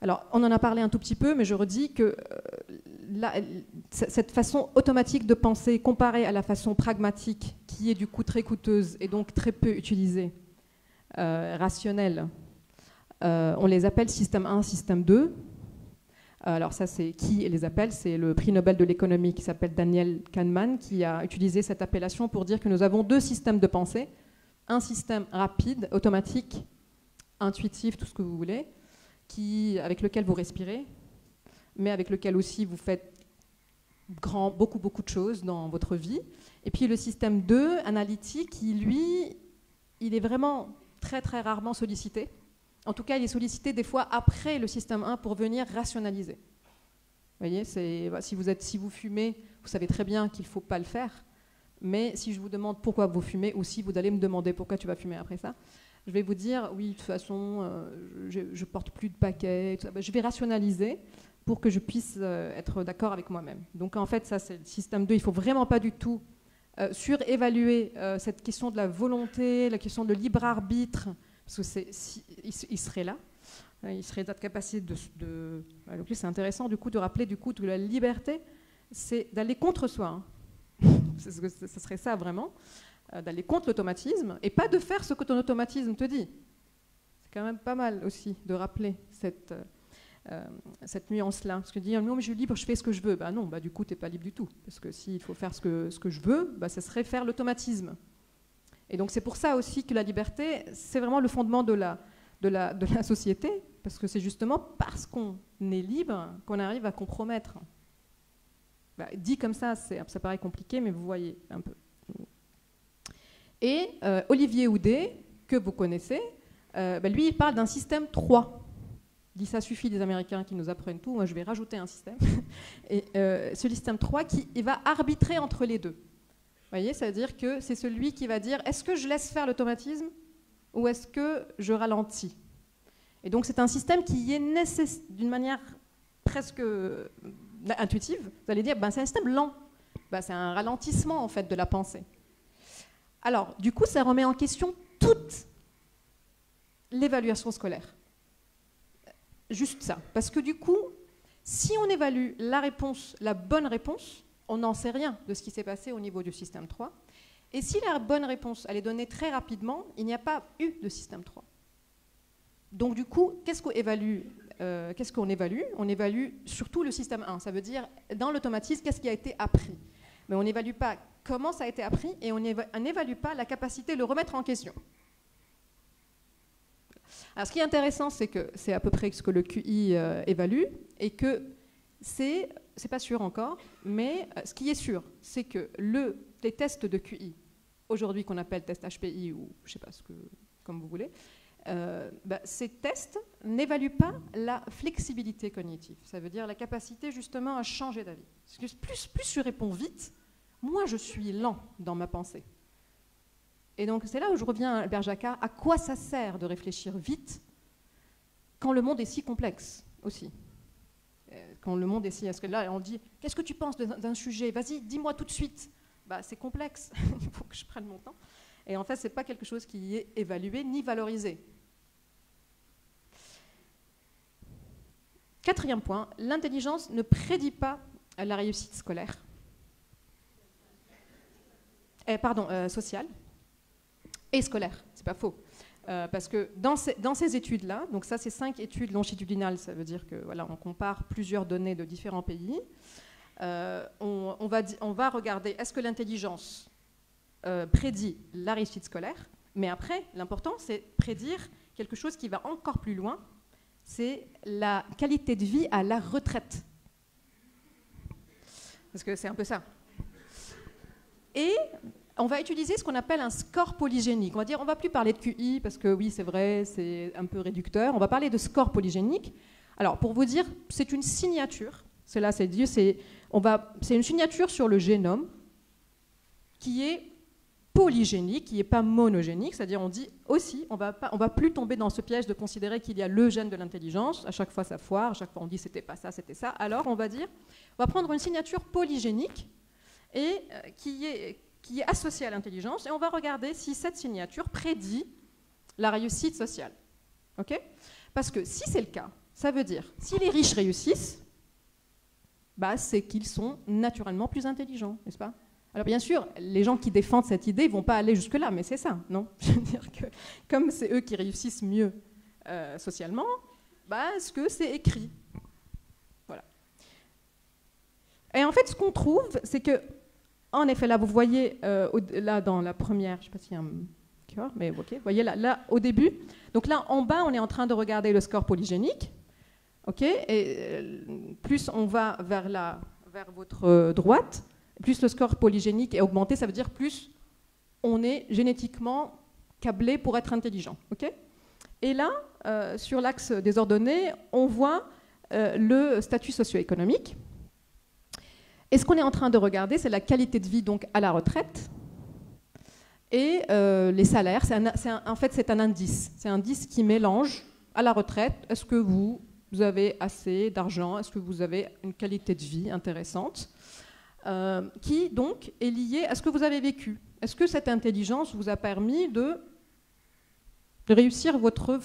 Alors, on en a parlé un tout petit peu, mais je redis que cette façon automatique de penser comparée à la façon pragmatique, qui est du coup très coûteuse et donc très peu utilisée, rationnelle, on les appelle système 1, système 2. Alors ça, c'est qui les appelle? C'est le prix Nobel de l'économie qui s'appelle Daniel Kahneman qui a utilisé cette appellation pour dire que nous avons deux systèmes de pensée. Un système rapide, automatique, intuitif, tout ce que vous voulez, avec lequel vous respirez, mais avec lequel aussi vous faites beaucoup de choses dans votre vie. Et puis le système 2, analytique, qui lui, il est vraiment très très rarement sollicité. En tout cas, il est sollicité des fois après le système 1 pour venir rationaliser. Vous voyez, si vous fumez, vous savez très bien qu'il ne faut pas le faire. Mais si je vous demande pourquoi vous fumez, ou si vous allez me demander pourquoi tu vas fumer après ça, je vais vous dire, oui, de toute façon, je ne porte plus de paquets. Je vais rationaliser pour que je puisse être d'accord avec moi-même. Donc en fait, ça c'est le système 2. Il ne faut vraiment pas du tout surévaluer cette question de la volonté, la question de libre arbitre, parce que il serait là. Il serait dans la capacité de donc c'est intéressant du coup de rappeler du coup que la liberté, c'est d'aller contre soi. Ce serait ça vraiment, d'aller contre l'automatisme et pas de faire ce que ton automatisme te dit. C'est quand même pas mal aussi de rappeler cette nuance-là. Parce que dire non mais je suis libre, je fais ce que je veux. Non, du coup tu n'es pas libre du tout. Parce que s'il faut faire ce que je veux, ce serait faire l'automatisme. Et donc c'est pour ça aussi que la liberté, c'est vraiment le fondement de la société, parce que c'est justement parce qu'on est libre qu'on arrive à compromettre. Dit comme ça paraît compliqué, mais vous voyez un peu. Et Olivier Houdet, que vous connaissez, lui, il parle d'un système 3. Il dit ça suffit des Américains qui nous apprennent tout, moi je vais rajouter un système. Et ce système 3, il va arbitrer entre les deux. Vous voyez, ça veut dire que c'est celui qui va dire est-ce que je laisse faire l'automatisme ou est-ce que je ralentis? Et donc c'est un système qui est nécessaire d'une manière presque intuitive. Vous allez dire, c'est un système lent. C'est un ralentissement en fait de la pensée. Alors, du coup, ça remet en question toute l'évaluation scolaire. Juste ça. Parce que du coup, si on évalue la réponse, la bonne réponse, on n'en sait rien de ce qui s'est passé au niveau du système 3. Et si la bonne réponse elle est donnée très rapidement, il n'y a pas eu de système 3. Donc du coup, qu'est-ce qu'on évalue? On évalue surtout le système 1. Ça veut dire, dans l'automatisme, qu'est-ce qui a été appris? Mais on n'évalue pas comment ça a été appris et on n'évalue pas la capacité de le remettre en question. Alors ce qui est intéressant, c'est que c'est à peu près ce que le QI évalue et que c'est pas sûr encore, mais ce qui est sûr, c'est que les tests de QI, aujourd'hui qu'on appelle test HPI ou je ne sais pas comme vous voulez, ces tests n'évaluent pas la flexibilité cognitive. Ça veut dire la capacité justement à changer d'avis. Parce que plus je réponds vite, moins je suis lent dans ma pensée. Et donc c'est là où je reviens à Albert Jacquard. À quoi ça sert de réfléchir vite quand le monde est si complexe aussi? Quand le monde est si... Parce que là, on dit, qu'est-ce que tu penses d'un sujet? Vas-y, dis-moi tout de suite. C'est complexe, il faut que je prenne mon temps. Et en fait, ce n'est pas quelque chose qui est évalué ni valorisé. Quatrième point, l'intelligence ne prédit pas la réussite scolaire. Sociale et scolaire, c'est pas faux. Parce que dans ces études-là, donc ça c'est 5 études longitudinales, ça veut dire que voilà, on compare plusieurs données de différents pays. On va regarder est-ce que l'intelligence prédit la réussite scolaire, mais après l'important c'est prédire quelque chose qui va encore plus loin, c'est la qualité de vie à la retraite. Parce que c'est un peu ça. Et on va utiliser ce qu'on appelle un score polygénique. On va dire, on ne va plus parler de QI, parce que oui, c'est vrai, c'est un peu réducteur. On va parler de score polygénique. Alors, pour vous dire, c'est une signature. Cela, c'est dit, c'est une signature sur le génome qui est polygénique, qui n'est pas monogénique. C'est-à-dire, on dit aussi, on va plus tomber dans ce piège de considérer qu'il y a le gène de l'intelligence. À chaque fois, ça foire. À chaque fois, on dit, c'était pas ça, c'était ça. Alors, on va prendre une signature polygénique et qui est associée à l'intelligence, et on va regarder si cette signature prédit la réussite sociale. Okay? Parce que si c'est le cas, ça veut dire, si les riches réussissent, c'est qu'ils sont naturellement plus intelligents, n'est-ce pas? Alors bien sûr, les gens qui défendent cette idée ne vont pas aller jusque-là, mais c'est ça, non? Je veux dire que comme c'est eux qui réussissent mieux socialement, ce que c'est écrit. Voilà. Et en fait, ce qu'on trouve, c'est que en effet, là, vous voyez, là, dans la première, je ne sais pas s'il y a un cœur, mais ok, vous voyez là, au début. Donc là, en bas, on est en train de regarder le score polygénique. Ok, et plus on va vers votre droite, plus le score polygénique est augmenté, ça veut dire plus on est génétiquement câblé pour être intelligent. Ok, et là, sur l'axe des ordonnées, on voit le statut socio-économique. Et ce qu'on est en train de regarder, c'est la qualité de vie donc, à la retraite et les salaires. En fait, c'est un indice. C'est un indice qui mélange à la retraite. Est-ce que vous avez assez d'argent? Est-ce que vous avez une qualité de vie intéressante qui donc est liée à ce que vous avez vécu? Est-ce que cette intelligence vous a permis de réussir votre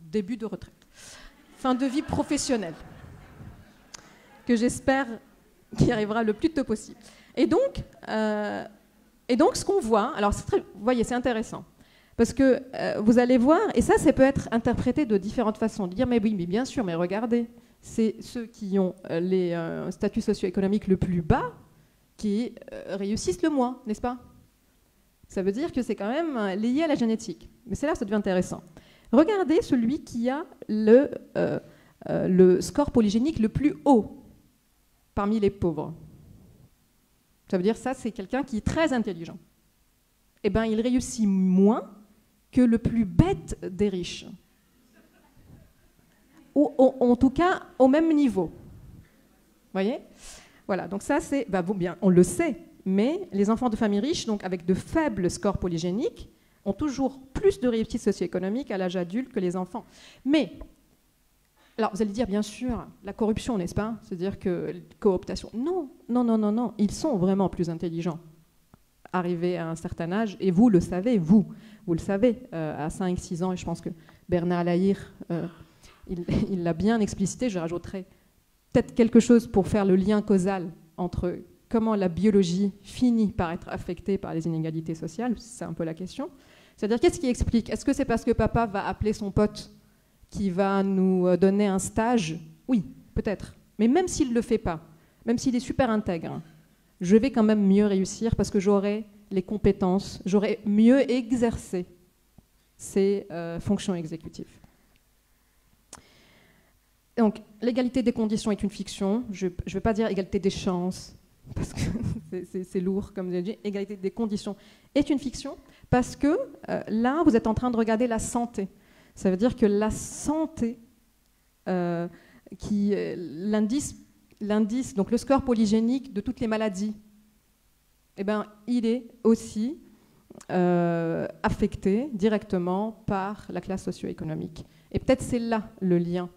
début de retraite, fin de vie professionnelle, que j'espère qu'il arrivera le plus tôt possible. Et donc ce qu'on voit, alors vous voyez, c'est intéressant, parce que vous allez voir, et ça peut être interprété de différentes façons, de dire mais oui, mais bien sûr, mais regardez, c'est ceux qui ont les statuts socio-économiques le plus bas qui réussissent le moins, n'est-ce pas? Ça veut dire que c'est quand même lié à la génétique. Mais c'est là que ça devient intéressant. Regardez celui qui a le score polygénique le plus haut parmi les pauvres. Ça veut dire ça, c'est quelqu'un qui est très intelligent. Eh bien, il réussit moins que le plus bête des riches. Ou en tout cas, au même niveau. Vous voyez? Voilà, donc ça, c'est... bon, bien, on le sait. Mais les enfants de familles riches, donc avec de faibles scores polygéniques, ont toujours plus de réussite socio-économique à l'âge adulte que les enfants. Mais, alors vous allez dire, bien sûr, la corruption, n'est-ce pas? C'est-à-dire que cooptation. Non, non, non, non, non. Ils sont vraiment plus intelligents, arrivés à un certain âge. Et vous le savez, vous le savez, à 5-6 ans, et je pense que Bernard Lahire, il l'a bien explicité, je rajouterai peut-être quelque chose pour faire le lien causal entre comment la biologie finit par être affectée par les inégalités sociales, c'est un peu la question. C'est-à-dire, qu'est-ce qui explique? Est-ce que c'est parce que papa va appeler son pote qui va nous donner un stage? Oui, peut-être. Mais même s'il ne le fait pas, même s'il est super intègre, je vais quand même mieux réussir parce que j'aurai les compétences, j'aurai mieux exercé ces fonctions exécutives. Donc, l'égalité des conditions est une fiction. Je ne vais pas dire égalité des chances, parce que c'est lourd, comme j'ai dit. Égalité des conditions est une fiction, parce que là, vous êtes en train de regarder la santé. Ça veut dire que la santé, l'indice, donc le score polygénique de toutes les maladies, eh ben, il est aussi affecté directement par la classe socio-économique. Et peut-être c'est là le lien.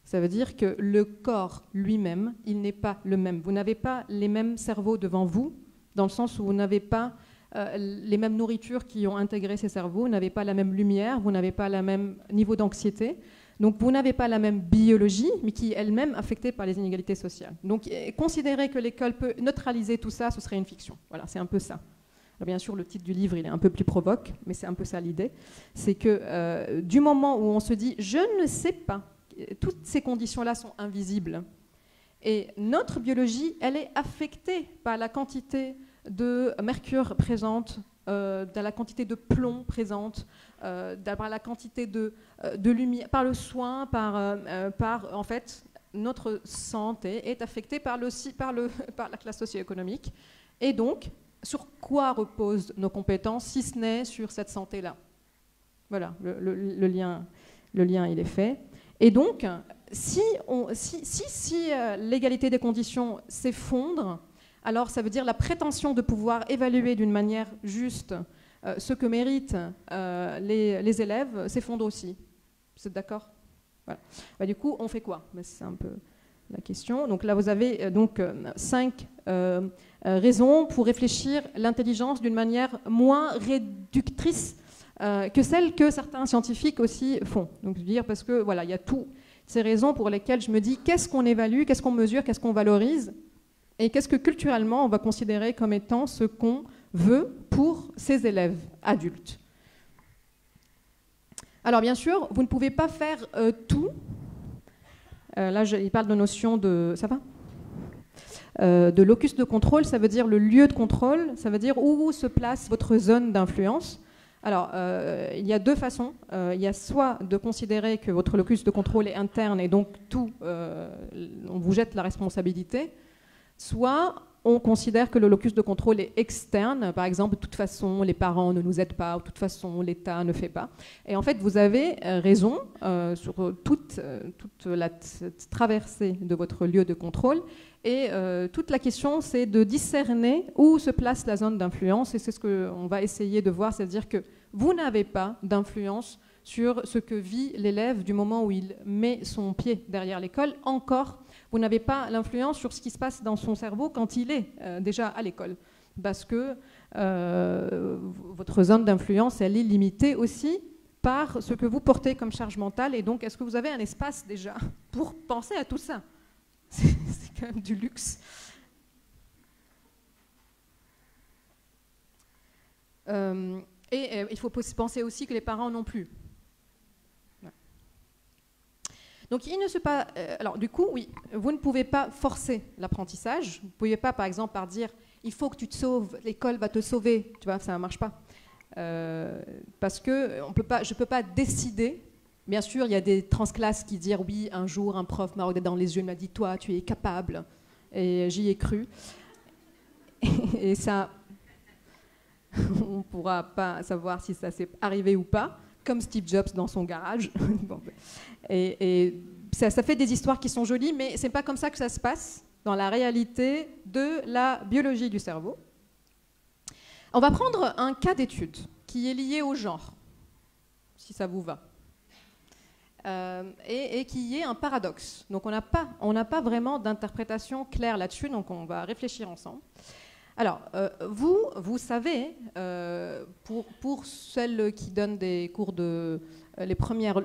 Ça veut dire que le corps lui-même, il n'est pas le même. Vous n'avez pas les mêmes cerveaux devant vous, dans le sens où vous n'avez pas les mêmes nourritures qui ont intégré ces cerveaux, vous n'avez pas la même lumière, vous n'avez pas le même niveau d'anxiété. Donc vous n'avez pas la même biologie, mais qui est elle-même affectée par les inégalités sociales. Donc considérer que l'école peut neutraliser tout ça, ce serait une fiction. Voilà, c'est un peu ça. Alors, bien sûr, le titre du livre, il est un peu plus provoque, mais c'est un peu ça l'idée. C'est que du moment où on se dit « je ne sais pas », toutes ces conditions-là sont invisibles. Et notre biologie, elle est affectée par la quantité de mercure présente, de la quantité de plomb présente, par la quantité de lumière, par le soin, par en fait, notre santé est affectée par la classe socio-économique. Et donc, sur quoi reposent nos compétences, si ce n'est sur cette santé-là? Voilà, le lien, il est fait. Et donc, si l'égalité des conditions s'effondre, alors ça veut dire la prétention de pouvoir évaluer d'une manière juste ce que méritent les élèves s'effondre aussi. Vous êtes d'accord? Voilà. Du coup, on fait quoi? C'est un peu la question. Donc là, vous avez 5 raisons pour réfléchir l'intelligence d'une manière moins réductrice que celle que certains scientifiques aussi font. Donc, je veux dire, parce que voilà, il y a toutes ces raisons pour lesquelles je me dis qu'est-ce qu'on évalue, qu'est-ce qu'on mesure, qu'est-ce qu'on valorise, et qu'est-ce que culturellement on va considérer comme étant ce qu'on veut pour ces élèves adultes. Alors, bien sûr, vous ne pouvez pas faire tout. Là, il parle de notion de... Ça va ? De locus de contrôle, ça veut dire le lieu de contrôle, ça veut dire où se place votre zone d'influence. Alors, il y a 2 façons. Il y a soit de considérer que votre locus de contrôle est interne et donc tout, on vous jette la responsabilité, soit on considère que le locus de contrôle est externe. Par exemple, de toute façon, les parents ne nous aident pas, ou de toute façon, l'État ne fait pas. Et en fait, vous avez raison sur toute cette traversée de votre lieu de contrôle. Et toute la question, c'est de discerner où se place la zone d'influence. Et c'est ce qu'on va essayer de voir, c'est-à-dire que vous n'avez pas d'influence sur ce que vit l'élève du moment où il met son pied derrière l'école. Encore, vous n'avez pas l'influence sur ce qui se passe dans son cerveau quand il est déjà à l'école. Parce que votre zone d'influence, elle est limitée aussi par ce que vous portez comme charge mentale. Et donc, est-ce que vous avez un espace déjà pour penser à tout ça? C'est quand même du luxe. Et il faut penser aussi que les parents non plus. Donc, il ne se passe. Alors, du coup, oui, vous ne pouvez pas forcer l'apprentissage. Vous ne pouvez pas, par exemple, par dire il faut que tu te sauves, l'école va te sauver. Tu vois, ça ne marche pas. Parce que je ne peux pas décider. Bien sûr, il y a des transclasses qui disent oui, un jour, un prof m'a regardé dans les yeux, m'a dit toi, tu es capable. Et j'y ai cru. Et ça, on ne pourra pas savoir si ça s'est arrivé ou pas, comme Steve Jobs dans son garage. Bon, et ça fait des histoires qui sont jolies, mais ce n'est pas comme ça que ça se passe dans la réalité de la biologie du cerveau. On va prendre un cas d'étude qui est lié au genre, si ça vous va, et qui est un paradoxe. Donc on n'a pas vraiment d'interprétation claire là-dessus, donc on va réfléchir ensemble. Alors, vous savez, pour celles qui donnent des cours les premières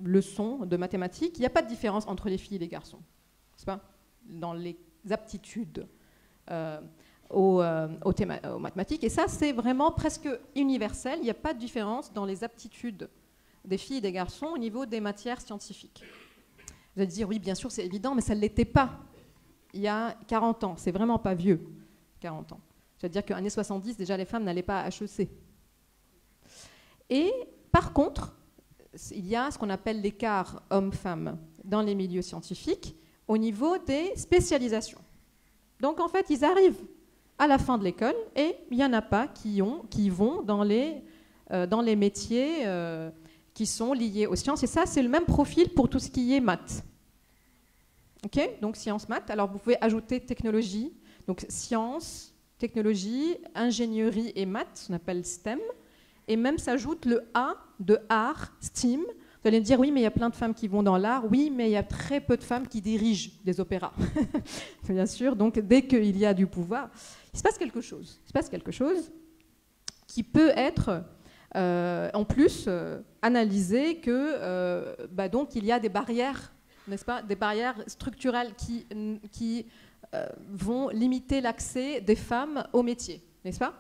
leçons de mathématiques, il n'y a pas de différence entre les filles et les garçons, n'est-ce pas? Dans les aptitudes aux mathématiques. Et ça, c'est vraiment presque universel. Il n'y a pas de différence dans les aptitudes des filles et des garçons au niveau des matières scientifiques. Vous allez dire, oui, bien sûr, c'est évident, mais ça ne l'était pas il y a 40 ans. C'est vraiment pas vieux, 40 ans. C'est-à-dire qu'en années 70, déjà, les femmes n'allaient pas à HEC. Et par contre, il y a ce qu'on appelle l'écart homme-femme dans les milieux scientifiques au niveau des spécialisations. Donc, en fait, ils arrivent à la fin de l'école et il n'y en a pas qui vont dans les métiers qui sont liés aux sciences. Et ça, c'est le même profil pour tout ce qui est maths. Okay, donc sciences, maths. Alors vous pouvez ajouter technologie, donc sciences, technologie, ingénierie et maths, on appelle STEM. Et même s'ajoute le A de art, STEAM. Vous allez me dire, oui, mais il y a plein de femmes qui vont dans l'art. Oui, mais il y a très peu de femmes qui dirigent des opéras. Bien sûr, donc dès qu'il y a du pouvoir, il se passe quelque chose. Il se passe quelque chose qui peut être, en plus, analysé que, donc, il y a des barrières, n'est-ce pas, des barrières structurelles qui vont limiter l'accès des femmes au métier, n'est-ce pas?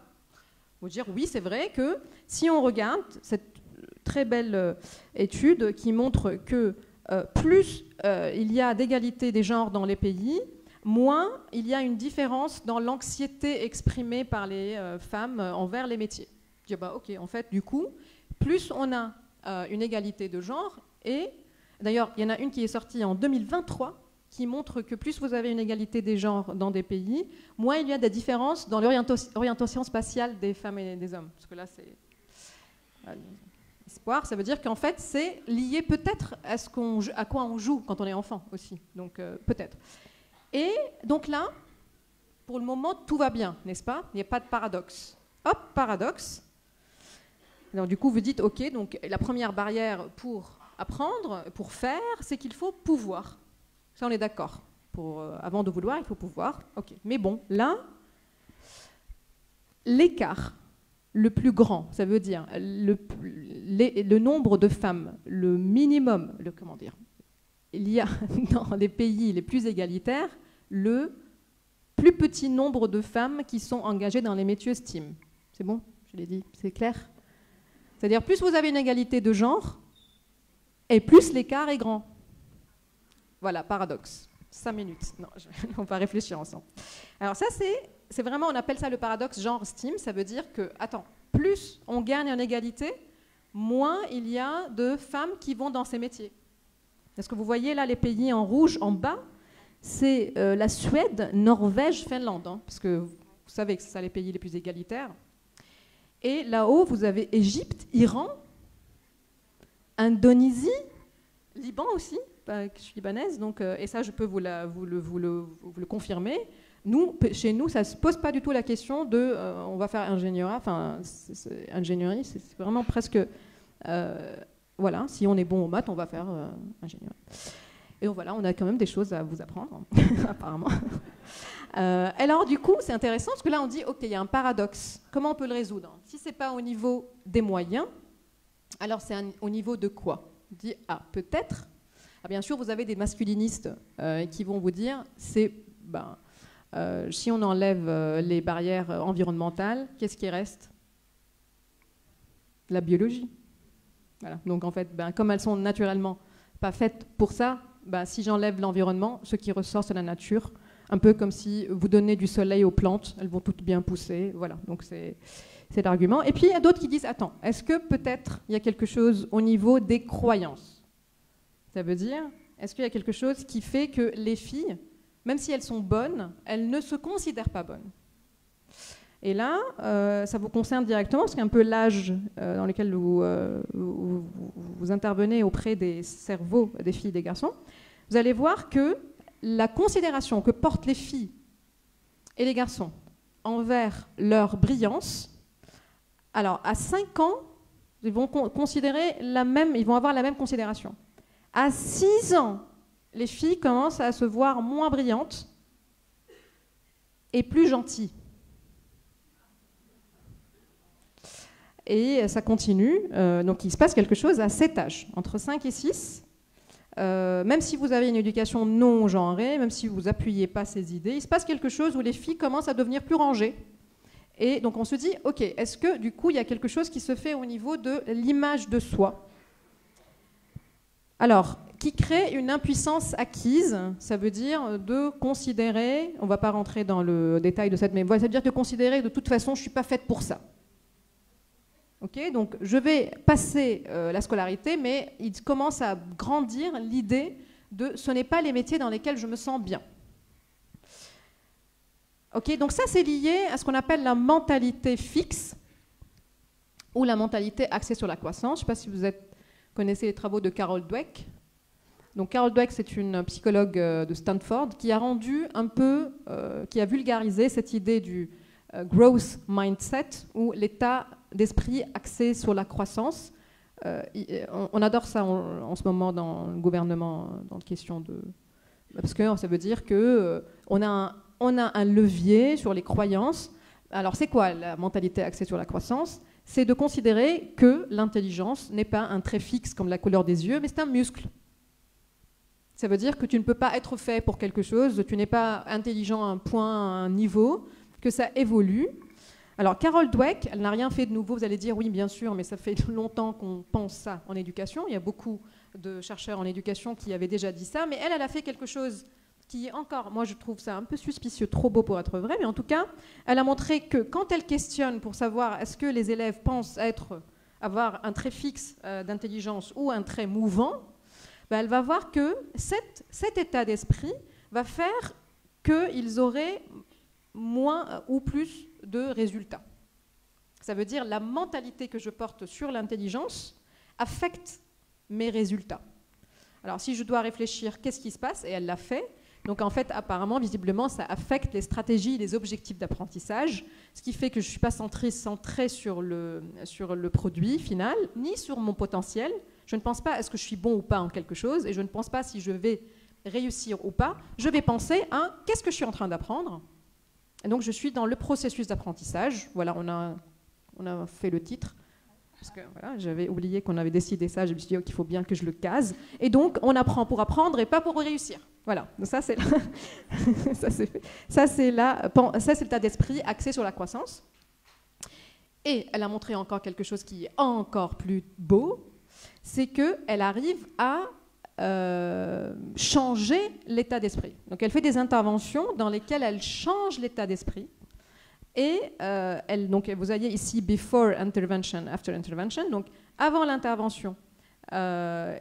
On va dire, oui, c'est vrai que si on regarde cette très belle étude qui montre que plus il y a d'égalité des genres dans les pays, moins il y a une différence dans l'anxiété exprimée par les femmes envers les métiers. Je dis, bah, ok, en fait, du coup, plus on a une égalité de genre, et d'ailleurs, il y en a une qui est sortie en 2023 qui montre que plus vous avez une égalité des genres dans des pays, moins il y a des différences dans l'orientation spatiale des femmes et des hommes. Parce que là, c'est espoir. Ça veut dire qu'en fait, c'est lié peut-être à quoi on joue quand on est enfant aussi. Donc, peut-être. Et donc là, pour le moment, tout va bien, n'est-ce pas? Il n'y a pas de paradoxe. Hop, paradoxe. Alors, du coup, vous dites, OK, donc la première barrière pour apprendre, pour faire, c'est qu'il faut pouvoir. Ça, on est d'accord. Avant de vouloir, il faut pouvoir. OK. Mais bon, là, l'écart le plus grand, ça veut dire le nombre de femmes, le minimum, comment dire, il y a dans les pays les plus égalitaires le plus petit nombre de femmes qui sont engagées dans les métiers STEAM. C'est bon? Je l'ai dit, c'est clair? C'est-à-dire, plus vous avez une égalité de genre, et plus l'écart est grand. Voilà, paradoxe. 5 minutes. Non, on va réfléchir ensemble. Alors ça, c'est vraiment, on appelle ça le paradoxe genre STEAM. Ça veut dire que, plus on gagne en égalité, moins il y a de femmes qui vont dans ces métiers. Est-ce que vous voyez là les pays en rouge en bas? c'est la Suède, Norvège, Finlande, hein, parce que vous savez que c'est ça les pays les plus égalitaires. Et là-haut, vous avez Égypte, Iran, Indonésie, Liban aussi, je suis libanaise, donc, et ça je peux vous le confirmer. Nous, chez nous, ça ne se pose pas du tout la question de on va faire ingénierie, enfin ingénierie, c'est vraiment presque voilà, si on est bon aux maths, on va faire ingénierie. Et donc, voilà, on a quand même des choses à vous apprendre, apparemment. Alors du coup, c'est intéressant parce que là on dit ok, il y a un paradoxe. Comment on peut le résoudre? Si c'est pas au niveau des moyens, alors c'est au niveau de quoi? On dit ah peut-être. Ah, bien sûr, vous avez des masculinistes qui vont vous dire c'est si on enlève les barrières environnementales, qu'est-ce qui reste? La biologie. Voilà. Donc en fait, comme elles sont naturellement pas faites pour ça, si j'enlève l'environnement, ce qui ressort c'est la nature. Un peu comme si vous donnez du soleil aux plantes, elles vont toutes bien pousser. Voilà, donc c'est l'argument. Et puis il y a d'autres qui disent attends, est-ce que peut-être il y a quelque chose au niveau des croyances? Ça veut dire, est-ce qu'il y a quelque chose qui fait que les filles, même si elles sont bonnes, elles ne se considèrent pas bonnes? Et là, ça vous concerne directement, parce qu'un peu l'âge dans lequel vous intervenez auprès des cerveaux des filles et des garçons, vous allez voir que la considération que portent les filles et les garçons envers leur brillance, alors à 5 ans, ils vont ils vont avoir la même considération. À 6 ans, les filles commencent à se voir moins brillantes et plus gentilles. Et ça continue. Donc il se passe quelque chose à cet âge, entre 5 et 6. Même si vous avez une éducation non genrée, même si vous n'appuyez pas ces idées, il se passe quelque chose où les filles commencent à devenir plus rangées. Et donc on se dit, ok, est-ce que du coup il y a quelque chose qui se fait au niveau de l'image de soi? Alors, qui crée une impuissance acquise, ça veut dire de considérer, on ne va pas rentrer dans le détail de cette, mais ça veut dire de considérer de toute façon je ne suis pas faite pour ça. Okay, donc je vais passer la scolarité, mais il commence à grandir l'idée de ce n'est pas les métiers dans lesquels je me sens bien. Okay, donc ça c'est lié à ce qu'on appelle la mentalité fixe ou la mentalité axée sur la croissance. Je ne sais pas si vous connaissez les travaux de Carol Dweck. Donc Carol Dweck, c'est une psychologue de Stanford qui a rendu qui a vulgarisé cette idée du growth mindset ou l'état d'esprit axé sur la croissance. On adore ça en ce moment dans le gouvernement, dans la question de... Parce que ça veut dire qu'on a un levier sur les croyances. Alors c'est quoi la mentalité axée sur la croissance? C'est de considérer que l'intelligence n'est pas un trait fixe comme la couleur des yeux, mais c'est un muscle. Ça veut dire que tu ne peux pas être fait pour quelque chose, tu n'es pas intelligent à un point, à un niveau, que ça évolue. Alors, Carol Dweck, elle n'a rien fait de nouveau. Vous allez dire, oui, bien sûr, mais ça fait longtemps qu'on pense ça en éducation. Il y a beaucoup de chercheurs en éducation qui avaient déjà dit ça, mais elle a fait quelque chose qui est encore, moi je trouve ça un peu suspicieux, trop beau pour être vrai, mais en tout cas, elle a montré que quand elle questionne pour savoir est-ce que les élèves pensent avoir un trait fixe d'intelligence ou un trait mouvant, elle va voir que cet état d'esprit va faire qu'ils auraient moins ou plus de résultats. Ça veut dire la mentalité que je porte sur l'intelligence affecte mes résultats. Alors si je dois réfléchir, qu'est-ce qui se passe? Et elle l'a fait. Donc en fait, apparemment, visiblement, ça affecte les stratégies et les objectifs d'apprentissage, ce qui fait que je ne suis pas centrée sur le produit final, ni sur mon potentiel. Je ne pense pas est-ce que je suis bon ou pas en quelque chose, et je ne pense pas si je vais réussir ou pas. Je vais penser à qu'est-ce que je suis en train d'apprendre. Et donc je suis dans le processus d'apprentissage. Voilà, on a fait le titre. Parce que voilà, j'avais oublié qu'on avait décidé ça, je me suis dit qu'il faut bien que je le case. Et donc, on apprend pour apprendre et pas pour réussir. Voilà, donc ça c'est l'état d'esprit axé sur la croissance. Et elle a montré encore quelque chose qui est encore plus beau, c'est qu'elle arrive à changer l'état d'esprit. Donc elle fait des interventions dans lesquelles elle change l'état d'esprit. Et donc vous voyez ici before intervention, after intervention. Donc avant l'intervention, voilà,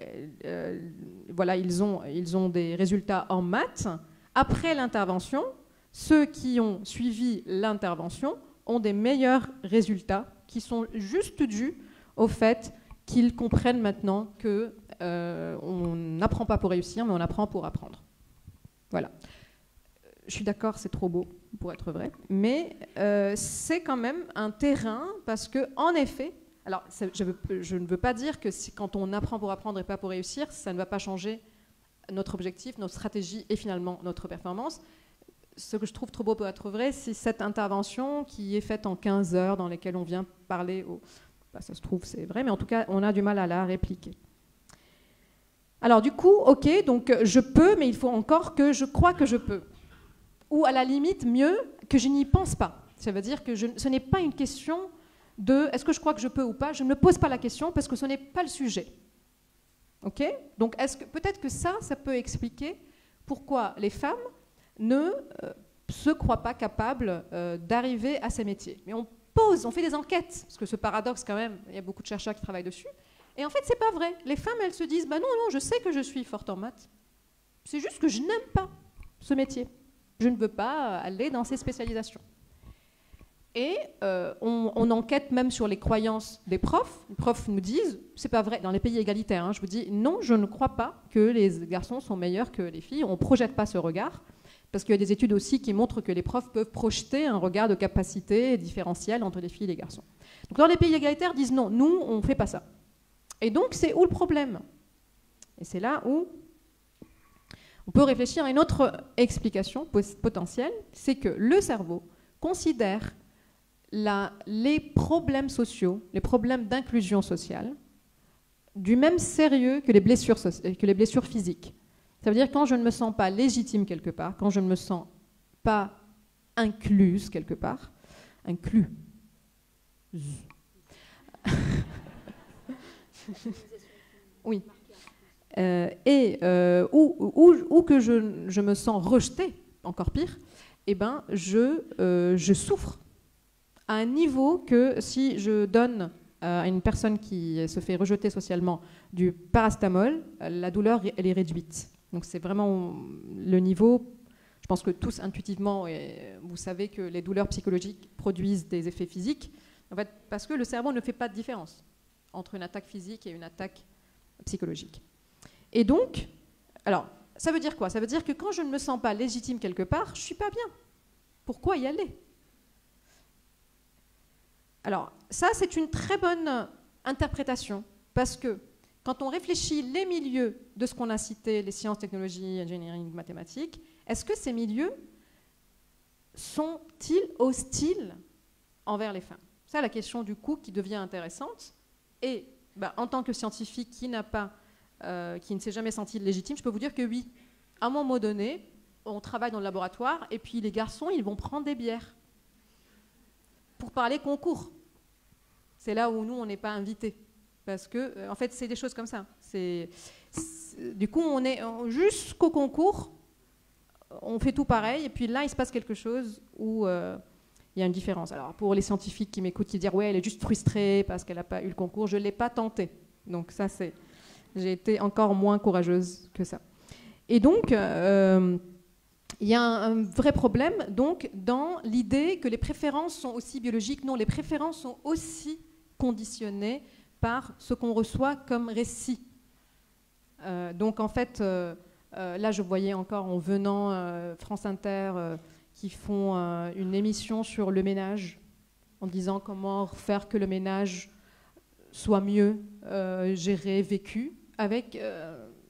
ils ont des résultats en maths. après l'intervention, ceux qui ont suivi l'intervention ont des meilleurs résultats qui sont juste dus au fait qu'ils comprennent maintenant qu'on n'apprend pas pour réussir, mais on apprend pour apprendre. Voilà. Je suis d'accord, c'est trop beau pour être vrai, mais c'est quand même un terrain parce que, en effet, alors je ne veux pas dire que quand on apprend pour apprendre et pas pour réussir, ça ne va pas changer notre objectif, notre stratégie et finalement notre performance. Ce que je trouve trop beau pour être vrai, c'est cette intervention qui est faite en 15 heures dans lesquelles on vient parler ça se trouve, c'est vrai, mais en tout cas, on a du mal à la répliquer. Alors du coup, ok, donc je peux, mais il faut encore que je crois que je peux. Ou à la limite, mieux, que je n'y pense pas. Ça veut dire que ce n'est pas une question de est-ce que je crois que je peux ou pas. Je ne me pose pas la question parce que ce n'est pas le sujet. Ok ? Donc peut-être que ça peut expliquer pourquoi les femmes ne se croient pas capables d'arriver à ces métiers. Mais on fait des enquêtes, parce que ce paradoxe quand même, il y a beaucoup de chercheurs qui travaillent dessus, et en fait c'est pas vrai. Les femmes, elles se disent, bah non, je sais que je suis forte en maths, c'est juste que je n'aime pas ce métier. Je ne veux pas aller dans ces spécialisations. Et on enquête même sur les croyances des profs. Les profs nous disent, c'est pas vrai, dans les pays égalitaires, je vous dis, non, je ne crois pas que les garçons sont meilleurs que les filles, on ne projette pas ce regard. Parce qu'il y a des études aussi qui montrent que les profs peuvent projeter un regard de capacité différentielle entre les filles et les garçons. Donc dans les pays égalitaires, disent non, nous, on ne fait pas ça. Et donc, c'est où le problème? Et c'est là où on peut réfléchir à une autre explication potentielle, c'est que le cerveau considère les problèmes sociaux, les problèmes d'inclusion sociale, du même sérieux que les blessures physiques. Ça veut dire quand je ne me sens pas légitime quelque part, quand je ne me sens pas incluse quelque part, inclus. Oui. Ou que je me sens rejetée, encore pire, eh ben je souffre à un niveau que si je donne à une personne qui se fait rejeter socialement du paracétamol, la douleur elle est réduite. Donc c'est vraiment le niveau, je pense que tous intuitivement, vous savez que les douleurs psychologiques produisent des effets physiques, en fait, parce que le cerveau ne fait pas de différence entre une attaque physique et une attaque psychologique. Et donc, alors, ça veut dire quoi? Ça veut dire que quand je ne me sens pas légitime quelque part, je ne suis pas bien. Pourquoi y aller? Alors, ça, c'est une très bonne interprétation, parce que quand on réfléchit les milieux de ce qu'on a cité, les sciences, technologies, engineering, mathématiques, est-ce que ces milieux sont-ils hostiles envers les femmes? C'est la question du coup qui devient intéressante. Et en tant que scientifique qui ne s'est jamais senti légitime, je peux vous dire que oui. À un moment donné, on travaille dans le laboratoire et puis les garçons, ils vont prendre des bières pour parler concours. C'est là où nous, on n'est pas invités. Parce que, en fait, c'est des choses comme ça. Du coup, jusqu'au concours, on fait tout pareil, et puis là, il se passe quelque chose où il y a une différence. Alors, pour les scientifiques qui m'écoutent, qui disent « ouais, elle est juste frustrée parce qu'elle n'a pas eu le concours », je ne l'ai pas tenté. Donc ça, j'ai été encore moins courageuse que ça. Et donc, il y a un vrai problème donc, dans l'idée que les préférences sont aussi biologiques. Non, les préférences sont aussi conditionnées par ce qu'on reçoit comme récit. Donc en fait, là je voyais encore en venant France Inter qui font une émission sur le ménage en disant comment faire que le ménage soit mieux géré, vécu avec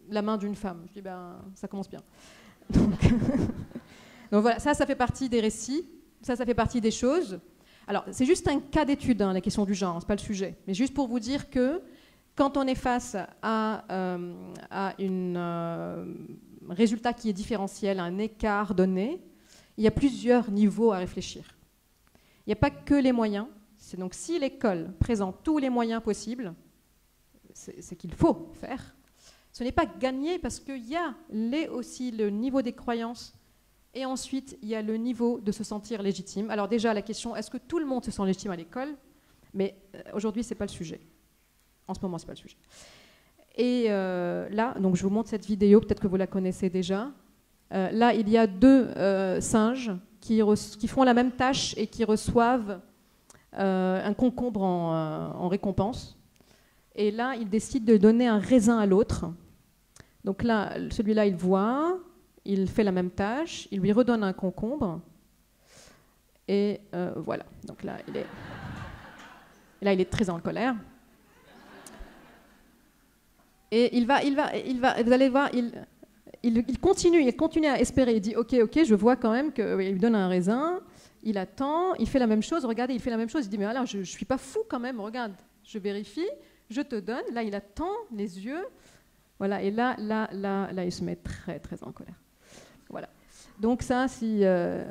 la main d'une femme. Je dis ça commence bien. Donc voilà, ça fait partie des récits, ça fait partie des choses. Alors, c'est juste un cas d'étude, la question du genre, c'est pas le sujet. Mais juste pour vous dire que quand on est face à un résultat qui est différentiel, un écart donné, il y a plusieurs niveaux à réfléchir. Il n'y a pas que les moyens. C'est donc si l'école présente tous les moyens possibles, c'est qu'il faut faire. Ce n'est pas gagné parce qu'il y a aussi le niveau des croyances. Et ensuite, il y a le niveau de se sentir légitime. Alors déjà, la question, est-ce que tout le monde se sent légitime à l'école? Mais aujourd'hui, ce n'est pas le sujet. En ce moment, ce n'est pas le sujet. Et là, donc, je vous montre cette vidéo, peut-être que vous la connaissez déjà. Là, il y a deux singes qui font la même tâche et qui reçoivent un concombre en récompense. Et là, ils décident de donner un raisin à l'autre. Donc là, celui-là, il voit, il fait la même tâche, il lui redonne un concombre. Et voilà. Donc là, il est très en colère. Et il va, vous allez voir, il continue à espérer. Il dit, ok, je vois quand même qu'il lui donne un raisin. Il attend, il fait la même chose. Regardez, il fait la même chose. Il dit, mais alors, je ne suis pas fou quand même. Regarde, je vérifie, je te donne. Là, il attend les yeux. Voilà, et là, il se met très, très en colère. Voilà. Donc ça,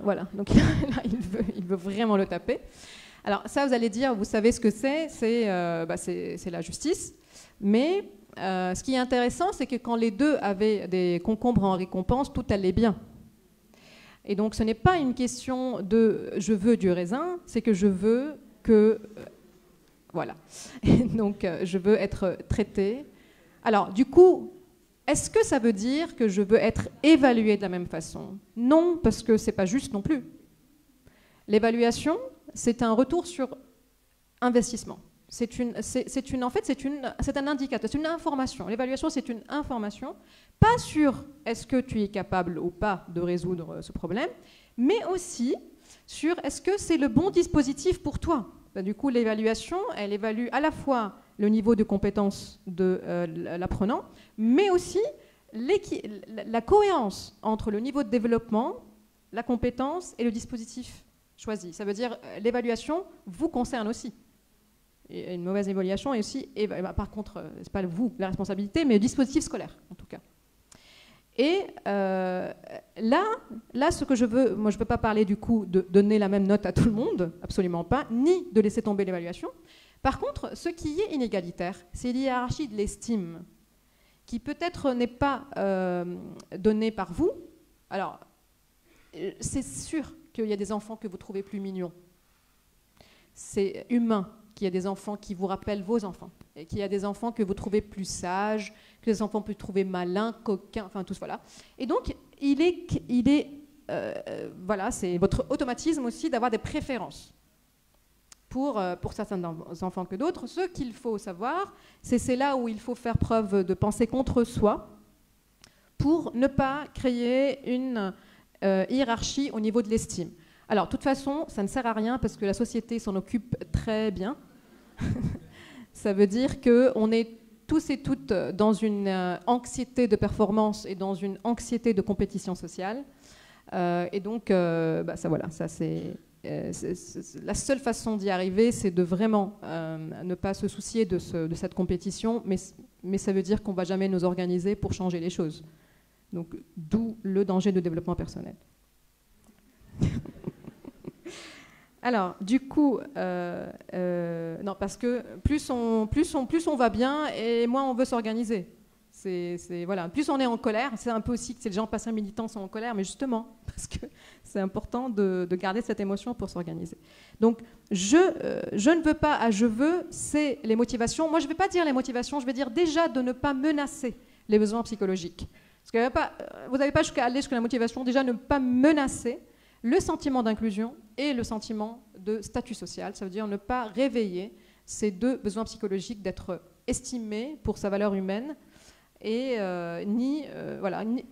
voilà. Donc là, il veut vraiment le taper. Alors ça, vous allez dire, vous savez ce que c'est. C'est la justice. Mais ce qui est intéressant, c'est que quand les deux avaient des concombres en récompense, tout allait bien. Et donc, ce n'est pas une question de « je veux du raisin », c'est que je veux que... voilà. Et donc, je veux être traité. Alors, du coup, est-ce que ça veut dire que je veux être évalué de la même façon? Non, parce que ce n'est pas juste non plus. L'évaluation, c'est un retour sur investissement. C'est un indicateur, c'est une information. L'évaluation, c'est une information, pas sur est-ce que tu es capable ou pas de résoudre ce problème, mais aussi sur est-ce que c'est le bon dispositif pour toi. Du coup, l'évaluation, elle évalue à la fois le niveau de compétence de l'apprenant, mais aussi la cohérence entre le niveau de développement, la compétence et le dispositif choisi. Ça veut dire l'évaluation vous concerne aussi. Et une mauvaise évaluation est aussi, par contre, ce n'est pas vous la responsabilité, mais le dispositif scolaire, en tout cas. Et là, ce que je veux, moi je ne veux pas parler du coup de donner la même note à tout le monde, absolument pas, ni de laisser tomber l'évaluation. Par contre, ce qui est inégalitaire, c'est l'hiérarchie de l'estime, qui peut-être n'est pas donnée par vous. Alors, c'est sûr qu'il y a des enfants que vous trouvez plus mignons. C'est humain qu'il y a des enfants qui vous rappellent vos enfants, et qu'il y a des enfants que vous trouvez plus sages, que les enfants peuvent trouver malins, coquins, enfin tout voilà. Et donc, voilà, c'est votre automatisme aussi d'avoir des préférences pour certains enfants que d'autres. Ce qu'il faut savoir, c'est là où il faut faire preuve de pensée contre soi pour ne pas créer une hiérarchie au niveau de l'estime. Alors, de toute façon, ça ne sert à rien parce que la société s'en occupe très bien. Ça veut dire qu'on est tous et toutes dans une anxiété de performance et dans une anxiété de compétition sociale. Et donc, ça, voilà, ça c'est la seule façon d'y arriver, c'est de vraiment ne pas se soucier de cette compétition, mais ça veut dire qu'on ne va jamais nous organiser pour changer les choses. Donc, d'où le danger de développement personnel. Alors, du coup, non, parce que plus on va bien et moins on veut s'organiser. Voilà. Plus on est en colère, c'est un peu aussi que les gens passés militants sont en colère, mais justement, parce que c'est important de garder cette émotion pour s'organiser. Donc, je ne veux pas, je veux, c'est les motivations. Moi, je ne vais pas dire les motivations, je vais dire déjà de ne pas menacer les besoins psychologiques. Parce que vous n'avez pas jusqu'à aller jusqu'à la motivation, déjà ne pas menacer le sentiment d'inclusion et le sentiment de statut social. Ça veut dire ne pas réveiller ces deux besoins psychologiques d'être estimé pour sa valeur humaine et ni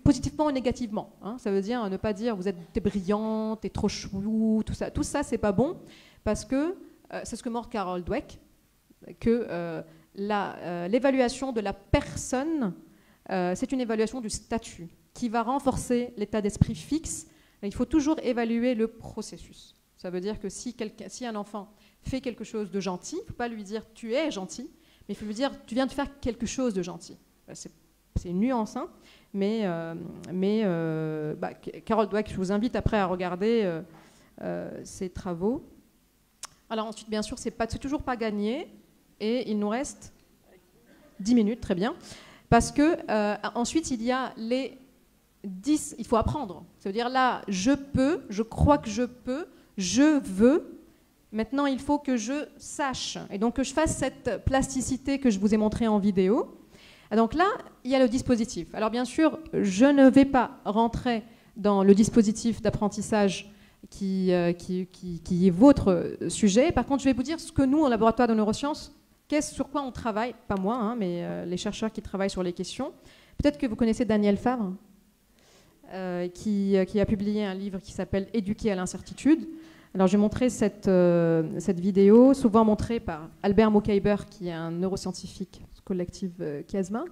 positivement ou négativement. Hein. Ça veut dire ne pas dire t'es brillant, t'es trop chou, tout ça. Tout ça, c'est pas bon parce que c'est ce que montre Carol Dweck, que l'évaluation de la personne, c'est une évaluation du statut qui va renforcer l'état d'esprit fixe. Il faut toujours évaluer le processus. Ça veut dire que si un enfant fait quelque chose de gentil, il ne faut pas lui dire « tu es gentil », mais il faut lui dire « tu viens de faire quelque chose de gentil ». C'est une nuance, hein, mais Carol Dweck, je vous invite après à regarder ses travaux. Alors ensuite, bien sûr, c'est toujours pas gagné, et il nous reste 10 minutes, très bien, parce que ensuite, il y a les 10, il faut apprendre. Ça veut dire là, je peux, je crois que je peux, je veux. Maintenant, il faut que je sache. Et donc, que je fasse cette plasticité que je vous ai montrée en vidéo. Donc là, il y a le dispositif. Alors bien sûr, je ne vais pas rentrer dans le dispositif d'apprentissage qui est votre sujet. Par contre, je vais vous dire ce que nous, au laboratoire de neurosciences, sur quoi on travaille, pas moi, hein, mais les chercheurs qui travaillent sur les questions. Peut-être que vous connaissez Daniel Favre, qui a publié un livre qui s'appelle « Éduquer à l'incertitude ». Alors, je vais montrer cette vidéo, souvent montrée par Albert Mokaiber, qui est un neuroscientifique collectif Chiasma,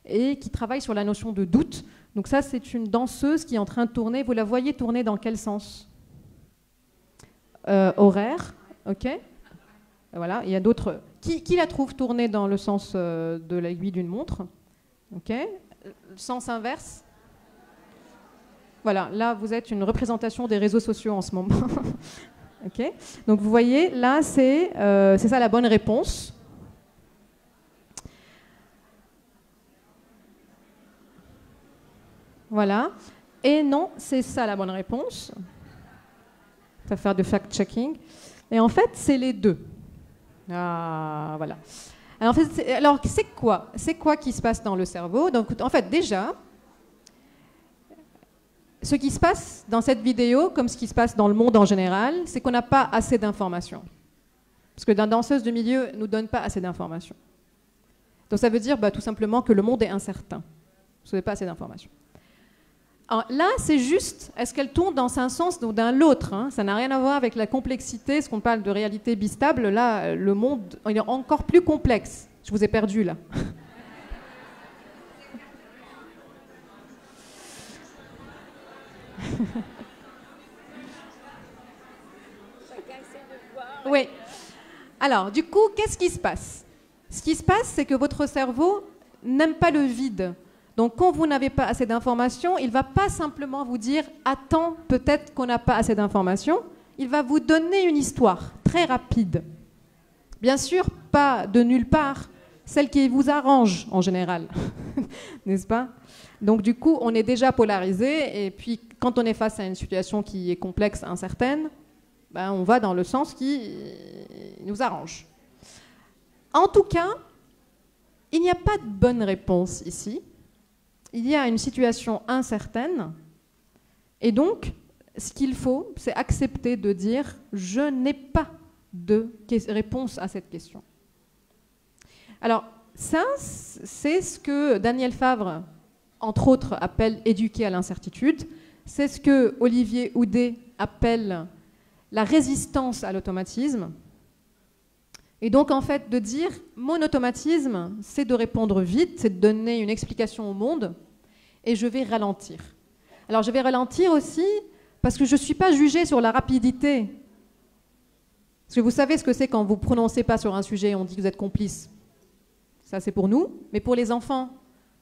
et qui travaille sur la notion de doute. Donc ça, c'est une danseuse qui est en train de tourner. Vous la voyez tourner dans quel sens? Horaire, ok. Voilà, il y a d'autres. Qui la trouve tourner dans le sens de l'aiguille d'une montre? Ok. Sens inverse? Voilà, là, vous êtes une représentation des réseaux sociaux en ce moment. Ok. Donc, vous voyez, là, c'est ça la bonne réponse. Voilà. Et non, c'est ça la bonne réponse. On va faire du fact-checking. Et en fait, c'est les deux. Ah, voilà. Alors, en fait, c'est quoi qui se passe dans le cerveau? Donc, en fait, déjà, ce qui se passe dans cette vidéo, comme ce qui se passe dans le monde en général, c'est qu'on n'a pas assez d'informations. Parce que la danseuse de milieu ne nous donne pas assez d'informations. Donc, ça veut dire tout simplement que le monde est incertain. Vous n'avez pas assez d'informations. Alors là, c'est juste, est-ce qu'elle tourne dans un sens ou dans l'autre, hein? Ça n'a rien à voir avec la complexité, ce qu'on parle de réalité bistable. Là, le monde il est encore plus complexe. Je vous ai perdu, là. Chacun essaie de voir. Oui. Alors, du coup, qu'est-ce qui se passe? Ce qui se passe, c'est que votre cerveau n'aime pas le vide. Donc, quand vous n'avez pas assez d'informations, il ne va pas simplement vous dire « Attends, peut-être qu'on n'a pas assez d'informations ». Il va vous donner une histoire très rapide. Bien sûr, pas de nulle part, celle qui vous arrange en général, n'est-ce pas? Donc, du coup, on est déjà polarisé. Et puis, quand on est face à une situation qui est complexe, incertaine, on va dans le sens qui nous arrange. En tout cas, il n'y a pas de bonne réponse ici. Il y a une situation incertaine, et donc, ce qu'il faut, c'est accepter de dire « je n'ai pas de réponse à cette question ». Alors, ça, c'est ce que Daniel Favre, entre autres, appelle « éduquer à l'incertitude ». C'est ce que Olivier Houdet appelle la résistance à l'automatisme. Et donc, en fait, de dire, mon automatisme, c'est de répondre vite, c'est de donner une explication au monde, et je vais ralentir. Alors, je vais ralentir aussi parce que je ne suis pas jugée sur la rapidité. Parce que vous savez ce que c'est quand vous ne prononcez pas sur un sujet, on dit que vous êtes complice. Ça, c'est pour nous. Mais pour les enfants,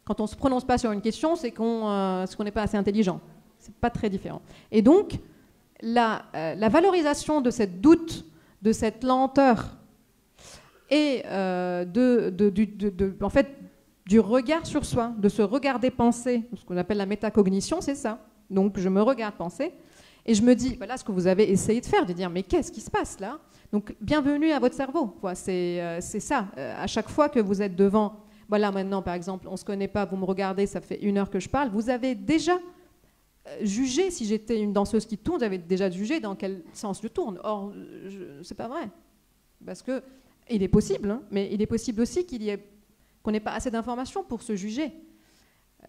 quand on ne se prononce pas sur une question, c'est qu'on n'est pas assez intelligent. Ce n'est pas très différent. Et donc, la valorisation de cette doute, de cette lenteur, et en fait, du regard sur soi, de se regarder penser, ce qu'on appelle la métacognition, c'est ça. Donc je me regarde penser et je me dis, voilà ce que vous avez essayé de faire, de dire mais qu'est-ce qui se passe là? Donc bienvenue à votre cerveau, c'est ça. À chaque fois que vous êtes devant, voilà maintenant par exemple, on ne se connaît pas, vous me regardez, ça fait 1 heure que je parle, vous avez déjà jugé, si j'étais une danseuse qui tourne, vous avez déjà jugé dans quel sens je tourne. Or, c'est pas vrai. Parce que il est possible, hein, mais il est possible aussi qu'on n'ait pas assez d'informations pour se juger.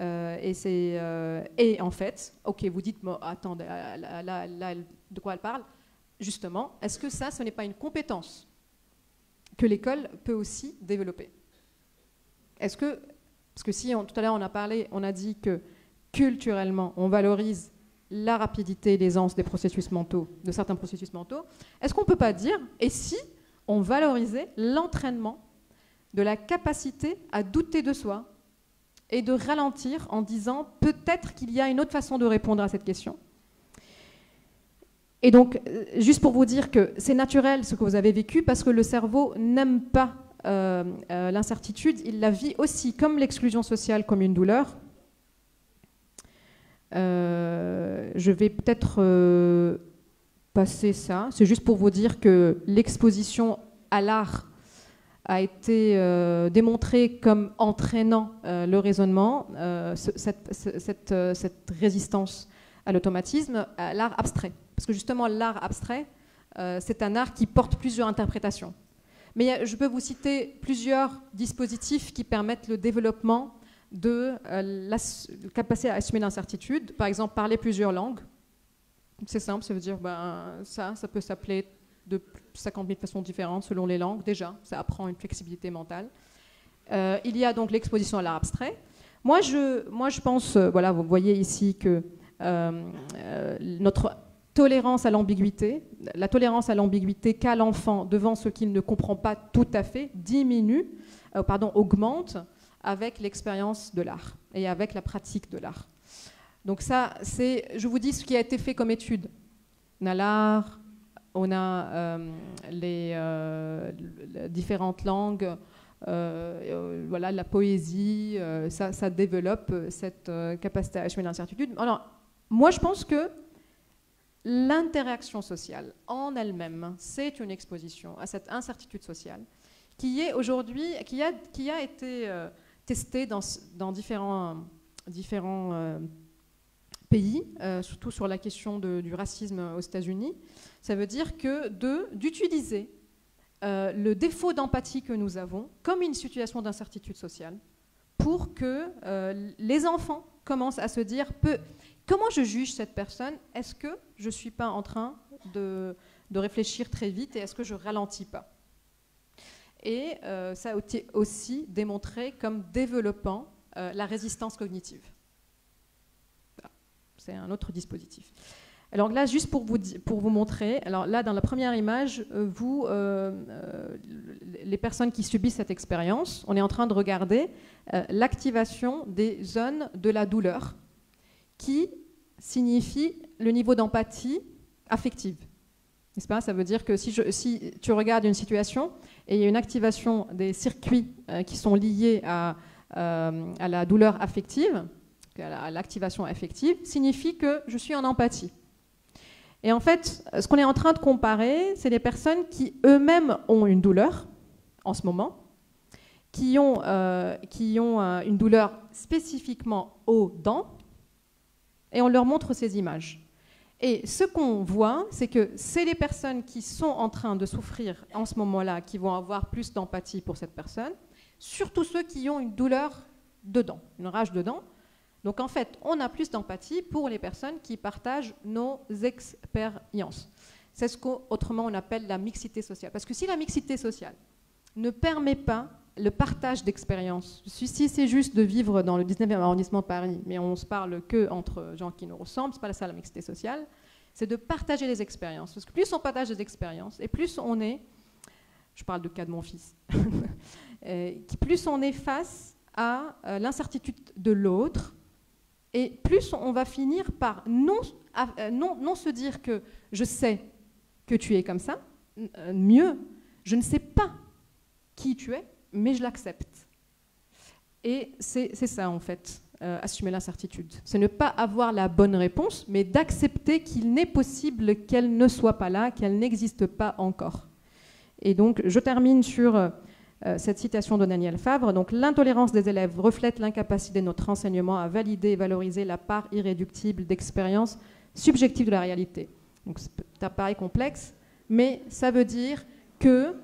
Et en fait, ok, vous dites, attends, là, de quoi elle parle? Justement, est-ce que ça, ce n'est pas une compétence que l'école peut aussi développer? Est-ce que, parce que si tout à l'heure on a dit que culturellement, on valorise la rapidité, l'aisance des processus mentaux, de certains processus mentaux, est-ce qu'on ne peut pas dire, et si on valorisait l'entraînement de la capacité à douter de soi et de ralentir en disant peut-être qu'il y a une autre façon de répondre à cette question. Et donc, juste pour vous dire que c'est naturel ce que vous avez vécu parce que le cerveau n'aime pas l'incertitude, il la vit aussi comme l'exclusion sociale, comme une douleur. Je vais peut-être passer ça. C'est juste pour vous dire que l'exposition à l'art a été démontré comme entraînant le raisonnement, cette résistance à l'automatisme, à l'art abstrait. Parce que justement, l'art abstrait, c'est un art qui porte plusieurs interprétations. Mais je peux vous citer plusieurs dispositifs qui permettent le développement de la capacité à assumer l'incertitude. Par exemple, parler plusieurs langues. C'est simple, ça veut dire ça peut s'appeler de 50 000 façons différentes selon les langues. Déjà, ça apprend une flexibilité mentale. Il y a donc l'exposition à l'art abstrait. Moi, je pense, voilà, vous voyez ici que notre tolérance à l'ambiguïté, la tolérance à l'ambiguïté qu'a l'enfant devant ce qu'il ne comprend pas tout à fait, augmente avec l'expérience de l'art et avec la pratique de l'art. Donc ça, je vous dis ce qui a été fait comme étude. On a l'art, on a les différentes langues, voilà, la poésie, ça développe cette capacité à assumer l'incertitude. Alors, moi, je pense que l'interaction sociale en elle-même, c'est une exposition à cette incertitude sociale qui est aujourd'hui, qui a été testée dans différents pays, surtout sur la question du racisme aux États-Unis. Ça veut dire que d'utiliser le défaut d'empathie que nous avons comme une situation d'incertitude sociale pour que les enfants commencent à se dire comment je juge cette personne? Est-ce que je ne suis pas en train de réfléchir très vite et est-ce que je ne ralentis pas? Et ça a été aussi démontré comme développant la résistance cognitive. C'est un autre dispositif. Alors là, juste pour vous montrer, alors là, dans la première image, les personnes qui subissent cette expérience, on est en train de regarder l'activation des zones de la douleur qui signifie le niveau d'empathie affective. N'est-ce pas? Ça veut dire que si tu regardes une situation et il y a une activation des circuits qui sont liés à la douleur affective, à l'activation affective, signifie que je suis en empathie. Et en fait, ce qu'on est en train de comparer, c'est les personnes qui eux-mêmes ont une douleur en ce moment, qui ont une douleur spécifiquement aux dents, et on leur montre ces images. Et ce qu'on voit, c'est que c'est les personnes qui sont en train de souffrir en ce moment-là qui vont avoir plus d'empathie pour cette personne, surtout ceux qui ont une douleur de dents, une rage de dents. Donc en fait, on a plus d'empathie pour les personnes qui partagent nos expériences. C'est ce qu'autrement on appelle la mixité sociale. Parce que si la mixité sociale ne permet pas le partage d'expériences, si c'est juste de vivre dans le 19e arrondissement de Paris, mais on se parle que entre gens qui nous ressemblent, c'est pas ça la mixité sociale, c'est de partager les expériences. Parce que plus on partage des expériences, et plus on est, je parle du cas de mon fils, plus on est face à l'incertitude de l'autre, et plus on va finir par non se dire que je sais que tu es comme ça, mieux, je ne sais pas qui tu es, mais je l'accepte. Et c'est ça, en fait, assumer l'incertitude. C'est ne pas avoir la bonne réponse, mais d'accepter qu'il n'est possible qu'elle ne soit pas là, qu'elle n'existe pas encore. Et donc, je termine sur cette citation de Daniel Favre. Donc, l'intolérance des élèves reflète l'incapacité de notre enseignement à valider et valoriser la part irréductible d'expérience subjective de la réalité. Donc, ça paraît complexe, mais ça veut dire que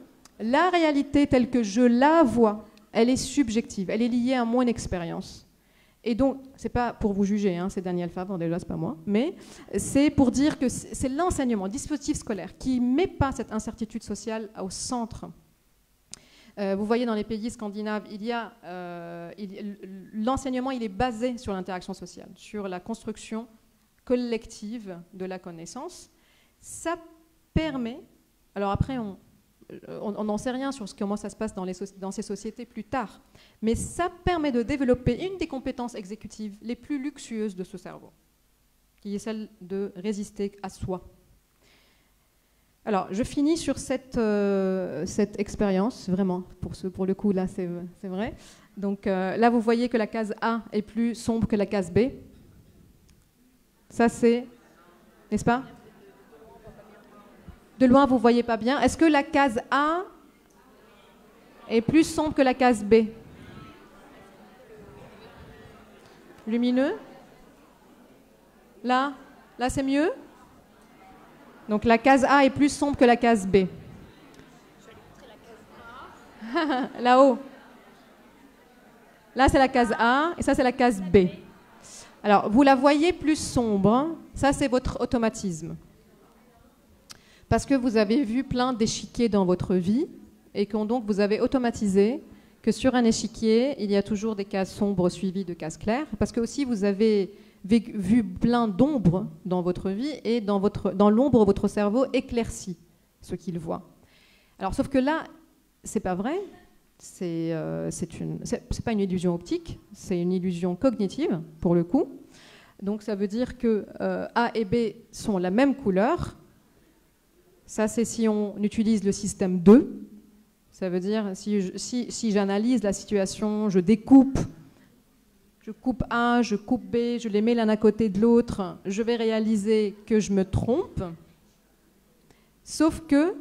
la réalité telle que je la vois, elle est subjective, elle est liée à mon expérience. Et donc, c'est pas pour vous juger, hein, c'est Daniel Favre, déjà c'est pas moi, mais c'est pour dire que c'est l'enseignement, le dispositif scolaire qui ne met pas cette incertitude sociale au centre. Vous voyez dans les pays scandinaves, l'enseignement il est basé sur l'interaction sociale, sur la construction collective de la connaissance. Ça permet, alors après on n'en sait rien sur comment ça se passe dans ces sociétés plus tard, mais ça permet de développer une des compétences exécutives les plus luxueuses de ce cerveau, qui est celle de résister à soi. Alors, je finis sur cette expérience, vraiment, pour le coup, là, c'est vrai. Donc là, vous voyez que la case A est plus sombre que la case B. Ça, c'est... N'est-ce pas? De loin, vous ne voyez pas bien. Est-ce que la case A est plus sombre que la case B. Lumineux. Là, c'est mieux. Donc la case A est plus sombre que la case B. Là-haut. Là, c'est la case A et ça, c'est la case B. Alors, vous la voyez plus sombre. Ça, c'est votre automatisme. Parce que vous avez vu plein d'échiquiers dans votre vie et que donc vous avez automatisé que sur un échiquier, il y a toujours des cases sombres suivies de cases claires. Parce que aussi, vous avez vu plein d'ombres dans votre vie et dans l'ombre, votre cerveau éclaircit ce qu'il voit. Alors, sauf que là, c'est pas vrai. C'est pas une illusion optique, c'est une illusion cognitive, pour le coup. Donc, ça veut dire que A et B sont la même couleur. Ça, c'est si on utilise le système 2. Ça veut dire, si j'analyse la situation, je découpe, je coupe A, je coupe B, je les mets l'un à côté de l'autre, je vais réaliser que je me trompe. Sauf que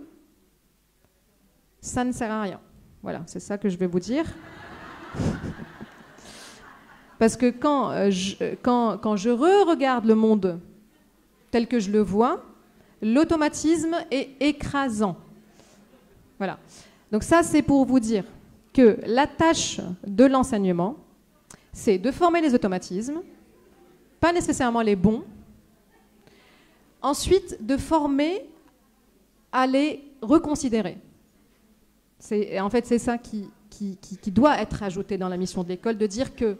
ça ne sert à rien. Voilà, c'est ça que je vais vous dire. Parce que quand je re-regarde le monde tel que je le vois, l'automatisme est écrasant. Voilà. Donc ça, c'est pour vous dire que la tâche de l'enseignement, c'est de former les automatismes, pas nécessairement les bons, ensuite de former à les reconsidérer. En fait, c'est ça qui doit être ajouté dans la mission de l'école, de dire que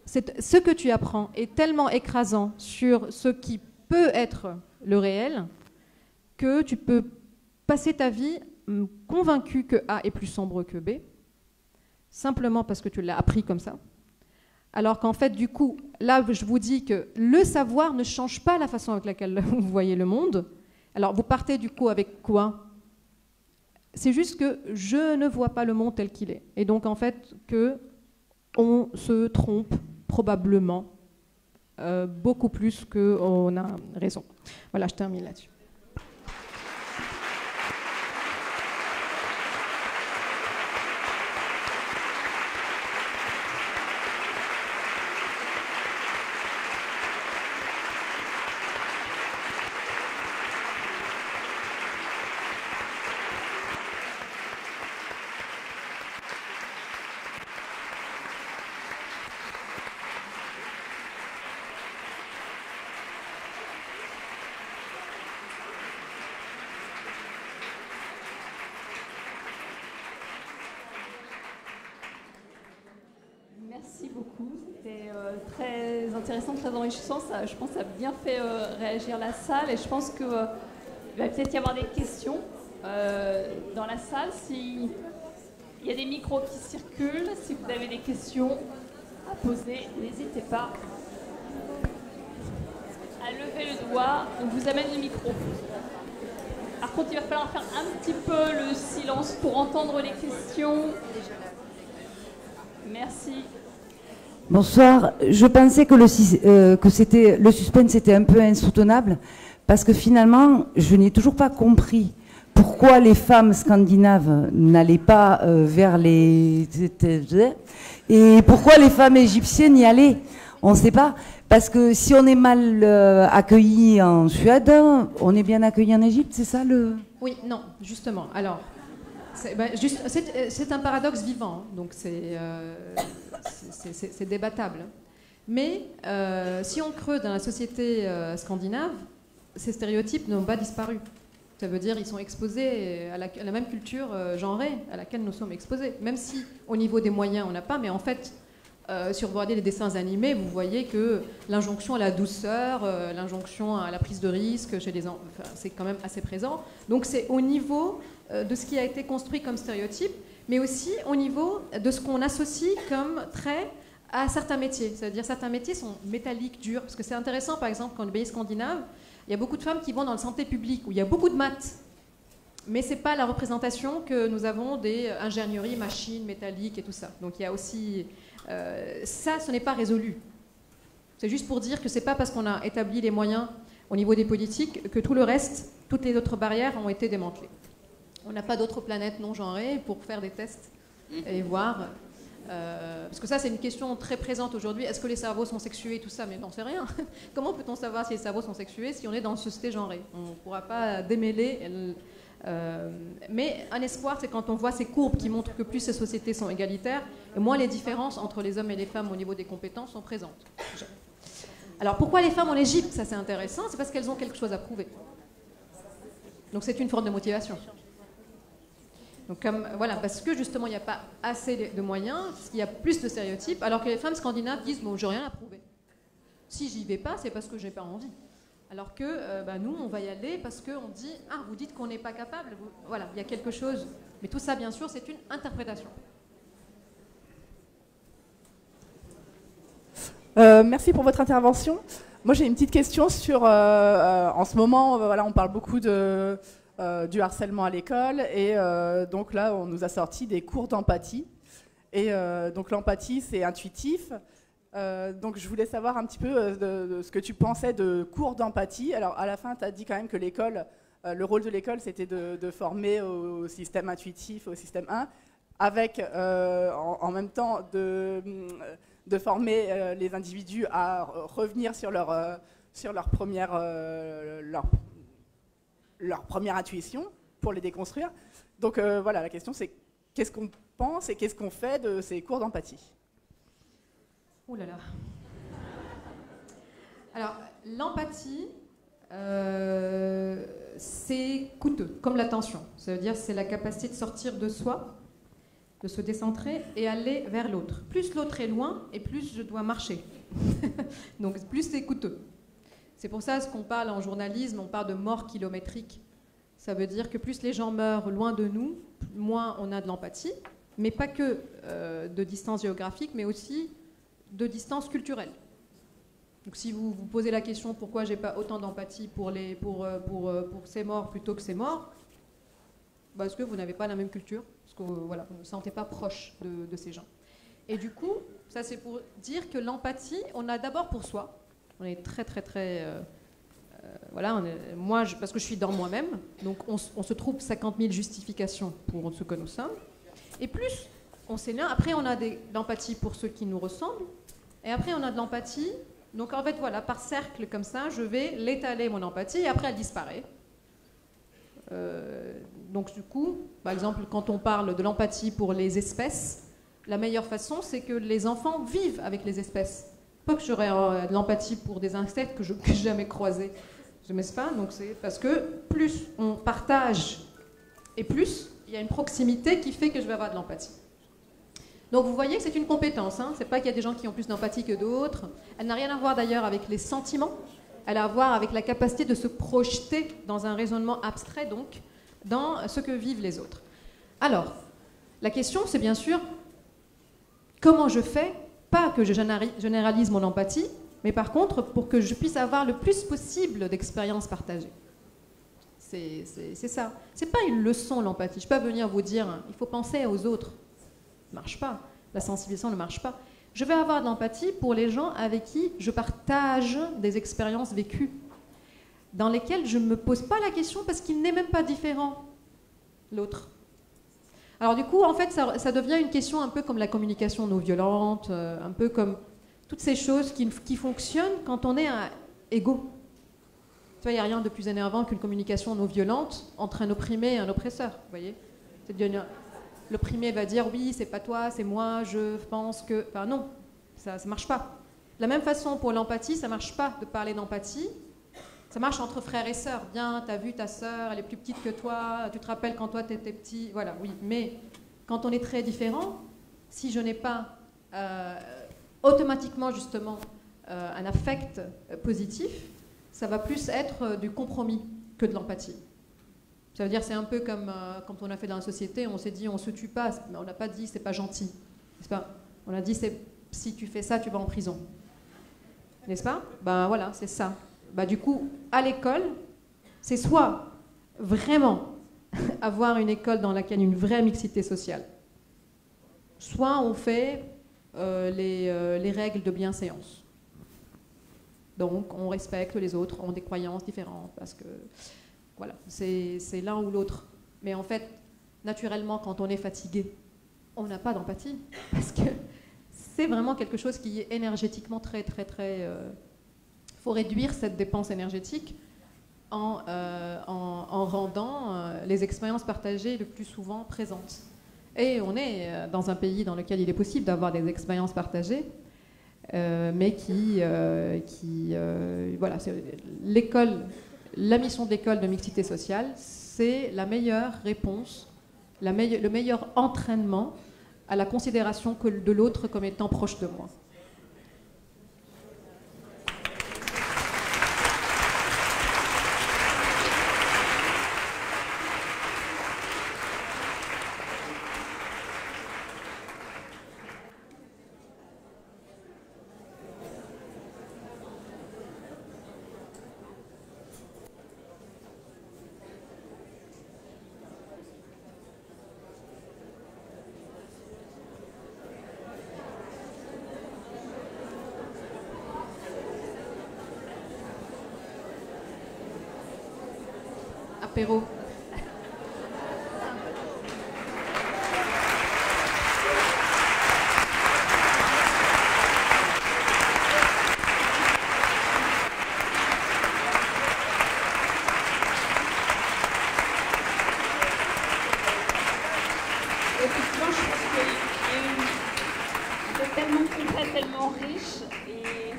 ce que tu apprends est tellement écrasant sur ce qui peut être le réel que tu peux passer ta vie convaincu que A est plus sombre que B, simplement parce que tu l'as appris comme ça. Alors qu'en fait, du coup, là, je vous dis que le savoir ne change pas la façon avec laquelle vous voyez le monde. Alors, vous partez du coup avec quoi? C'est juste que je ne vois pas le monde tel qu'il est. Et donc, en fait, qu'on se trompe probablement beaucoup plus qu'on a raison. Voilà, je termine là-dessus. Merci beaucoup, c'était très intéressant, très enrichissant. Je pense que ça a bien fait réagir la salle et je pense qu'il va peut-être y avoir des questions dans la salle. S'il y a des micros qui circulent, si vous avez des questions à poser, n'hésitez pas à lever le doigt, on vous amène le micro. Par contre, il va falloir faire un petit peu le silence pour entendre les questions. Merci. Bonsoir. Je pensais que le suspense était un peu insoutenable parce que finalement, je n'ai toujours pas compris pourquoi les femmes scandinaves n'allaient pas vers les... et pourquoi les femmes égyptiennes y allaient. On ne sait pas. Parce que si on est mal accueilli en Suède, on est bien accueilli en Égypte, c'est ça le... Oui, non, justement. Alors, c'est un paradoxe vivant, donc c'est débattable. Mais si on creuse dans la société scandinave, ces stéréotypes n'ont pas disparu. Ça veut dire qu'ils sont exposés à la même culture genrée à laquelle nous sommes exposés. Même si au niveau des moyens, on n'a pas, mais en fait, si vous regardez les dessins animés, vous voyez que l'injonction à la douceur, l'injonction à la prise de risque chez les enfants, c'est quand même assez présent. Donc c'est au niveau de ce qui a été construit comme stéréotype, mais aussi au niveau de ce qu'on associe comme trait à certains métiers. C'est-à-dire certains métiers sont métalliques, durs, parce que c'est intéressant, par exemple, dans le pays scandinave, il y a beaucoup de femmes qui vont dans la santé publique, où il y a beaucoup de maths. Mais ce n'est pas la représentation que nous avons des ingénieries, machines, métalliques et tout ça. Donc il y a aussi... ça, ce n'est pas résolu. C'est juste pour dire que ce n'est pas parce qu'on a établi les moyens au niveau des politiques que tout le reste, toutes les autres barrières ont été démantelées. On n'a pas d'autres planètes non genrées pour faire des tests et voir. Parce que ça, c'est une question très présente aujourd'hui. Est-ce que les cerveaux sont sexués, tout ça? Mais on ne sait rien. Comment peut-on savoir si les cerveaux sont sexués si on est dans une société genrée? On ne pourra pas démêler. Mais un espoir, c'est quand on voit ces courbes qui montrent que plus ces sociétés sont égalitaires, et moins les différences entre les hommes et les femmes au niveau des compétences sont présentes. Alors pourquoi les femmes en Égypte? Ça, c'est intéressant. C'est parce qu'elles ont quelque chose à prouver. Donc c'est une forme de motivation. Donc voilà, parce que justement il n'y a pas assez de moyens, il y a plus de stéréotypes, alors que les femmes scandinaves disent bon, j'ai rien à prouver. Si j'y vais pas, c'est parce que j'ai pas envie. Alors que nous, on va y aller parce qu'on dit ah, vous dites qu'on n'est pas capable. Voilà, il y a quelque chose. Mais tout ça, bien sûr, c'est une interprétation. Merci pour votre intervention. Moi, j'ai une petite question sur. En ce moment, voilà, on parle beaucoup du harcèlement à l'école, et donc là, on nous a sorti des cours d'empathie. Et donc l'empathie, c'est intuitif. Donc je voulais savoir un petit peu de ce que tu pensais de cours d'empathie. Alors à la fin, tu as dit quand même que l'école, le rôle de l'école, c'était de former au système intuitif, au système 1, avec en même temps de former les individus à revenir sur leur première intuition pour les déconstruire. Donc voilà, la question c'est qu'est-ce qu'on pense et qu'est-ce qu'on fait de ces cours d'empathie? Ouh là là. Alors, l'empathie, c'est coûteux, comme l'attention. Ça veut dire c'est la capacité de sortir de soi, de se décentrer et aller vers l'autre. Plus l'autre est loin, et plus je dois marcher. Donc, plus c'est coûteux. C'est pour ça qu'on parle en journalisme, on parle de mort kilométrique. Ça veut dire que plus les gens meurent loin de nous, moins on a de l'empathie, mais pas que de distance géographique, mais aussi de distance culturelle. Donc si vous vous posez la question pourquoi j'ai pas autant d'empathie pour ces morts plutôt que ces morts, parce que vous n'avez pas la même culture, parce que voilà, vous ne vous sentez pas proche de ces gens. Et du coup, ça c'est pour dire que l'empathie, on a d'abord pour soi. On est très voilà, moi, parce que je suis dans moi-même, donc on se trouve 50 000 justifications pour ce que nous sommes. Et plus on s'énerve, après on a de l'empathie pour ceux qui nous ressemblent, et après on a de l'empathie, donc en fait voilà, par cercle comme ça, je vais l'étaler mon empathie, et après elle disparaît. Donc du coup, par exemple, quand on parle de l'empathie pour les espèces, la meilleure façon c'est que les enfants vivent avec les espèces. Pas que j'aurais de l'empathie pour des insectes que je n'ai jamais croisés, n'est-ce pas? Donc c'est parce que plus on partage, et plus il y a une proximité qui fait que je vais avoir de l'empathie. Donc vous voyez que c'est une compétence, hein. C'est pas qu'il y a des gens qui ont plus d'empathie que d'autres. Elle n'a rien à voir d'ailleurs avec les sentiments, elle a à voir avec la capacité de se projeter dans un raisonnement abstrait, donc, dans ce que vivent les autres. Alors, la question c'est bien sûr, comment je fais, pas que je généralise mon empathie, mais par contre pour que je puisse avoir le plus possible d'expériences partagées. C'est ça. C'est pas une leçon l'empathie. Je peux pas venir vous dire, il faut penser aux autres. Ça ne marche pas. La sensibilisation ne marche pas. Je vais avoir de l'empathie pour les gens avec qui je partage des expériences vécues, dans lesquelles je ne me pose pas la question parce qu'il n'est même pas différent, l'autre. Alors du coup, en fait, ça devient une question un peu comme la communication non violente, un peu comme toutes ces choses qui fonctionnent quand on est égaux. Tu vois, il n'y a rien de plus énervant qu'une communication non violente entre un opprimé et un oppresseur, vous voyez. L'opprimé va dire oui, c'est pas toi, c'est moi, je pense que... Enfin non, ça ne marche pas. De la même façon pour l'empathie, ça ne marche pas de parler d'empathie. Ça marche entre frères et sœurs. Bien, tu as vu ta sœur, elle est plus petite que toi, tu te rappelles quand toi tu étais petit, voilà, oui. Mais quand on est très différents, si je n'ai pas automatiquement justement un affect positif, ça va plus être du compromis que de l'empathie. Ça veut dire c'est un peu comme quand on a fait dans la société, on s'est dit on se tue pas, mais on n'a pas dit c'est pas gentil, n'est-ce pas? On a dit si tu fais ça tu vas en prison, n'est-ce pas? Ben voilà, c'est ça. Ben, du coup à l'école, c'est soit vraiment avoir une école dans laquelle il y a une vraie mixité sociale, soit on fait les règles de bienséance. Donc on respecte les autres, ont des croyances différentes parce que voilà, c'est l'un ou l'autre. Mais en fait, naturellement, quand on est fatigué, on n'a pas d'empathie, parce que c'est vraiment quelque chose qui est énergétiquement très... faut réduire cette dépense énergétique en rendant les expériences partagées le plus souvent présentes. Et on est dans un pays dans lequel il est possible d'avoir des expériences partagées, mais voilà, l'école, la mission de l'école de mixité sociale, c'est la meilleure réponse, le meilleur entraînement à la considération de l'autre comme étant proche de moi. Apéro. Effectivement, je pense c'est tellement complet, tellement riche, et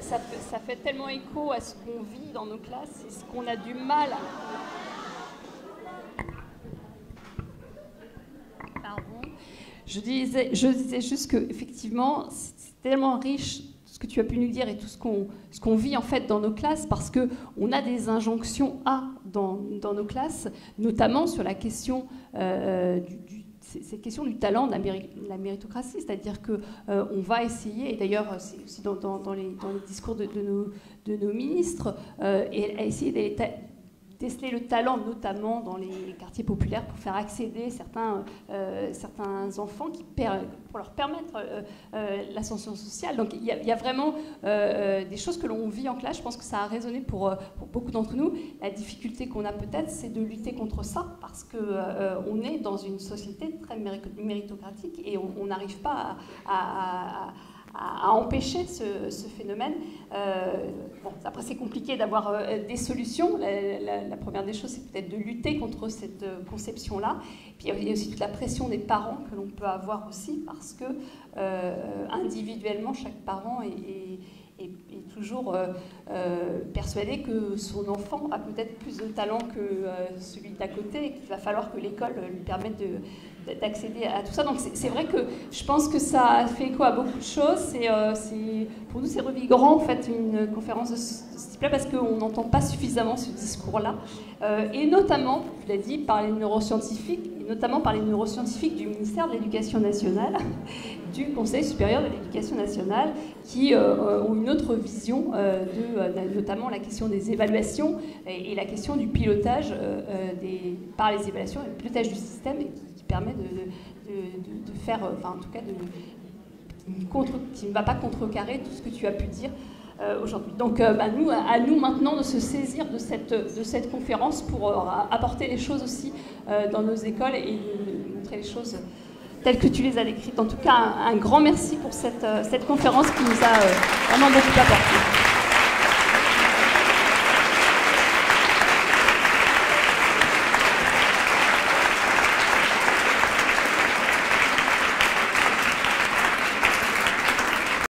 ça fait tellement écho à ce qu'on vit dans nos classes et ce qu'on a du mal à... Pardon. Je disais juste qu'effectivement, c'est tellement riche ce que tu as pu nous dire et tout ce qu'on vit en fait dans nos classes, parce qu'on a des injonctions dans nos classes, notamment sur la question cette question du talent, de la méritocratie, c'est-à-dire qu'on va essayer, et d'ailleurs c'est aussi dans les discours de nos ministres, et à essayer de déceler le talent, notamment dans les quartiers populaires, pour faire accéder certains enfants pour leur permettre l'ascension sociale. Donc il y a vraiment des choses que l'on vit en classe. Je pense que ça a résonné pour beaucoup d'entre nous. La difficulté qu'on a peut-être, c'est de lutter contre ça, parce qu'on est dans une société très méritocratique et on n'arrive pas à empêcher ce phénomène. Bon, après, c'est compliqué d'avoir des solutions. La première des choses, c'est peut-être de lutter contre cette conception-là. Puis il y a aussi toute la pression des parents que l'on peut avoir aussi, parce que individuellement, chaque parent est toujours persuadé que son enfant a peut-être plus de talent que celui d'à côté, et qu'il va falloir que l'école lui permette d'accéder à tout ça. Donc c'est vrai que je pense que ça fait écho à beaucoup de choses. Pour nous, c'est revigorant en fait une conférence de ce type-là, parce qu'on n'entend pas suffisamment ce discours-là, et notamment, tu l'as dit, par les neuroscientifiques, et notamment par les neuroscientifiques du ministère de l'Éducation nationale, du Conseil supérieur de l'Éducation nationale, qui ont une autre vision notamment la question des évaluations et la question du pilotage par les évaluations, et le pilotage du système, qui permet de faire, enfin en tout cas, qui ne va pas contrecarrer tout ce que tu as pu dire aujourd'hui. Donc à nous maintenant de se saisir de cette conférence pour apporter les choses aussi dans nos écoles et de montrer les choses telles que tu les as décrites. En tout cas, un grand merci pour cette conférence qui nous a vraiment beaucoup apporté.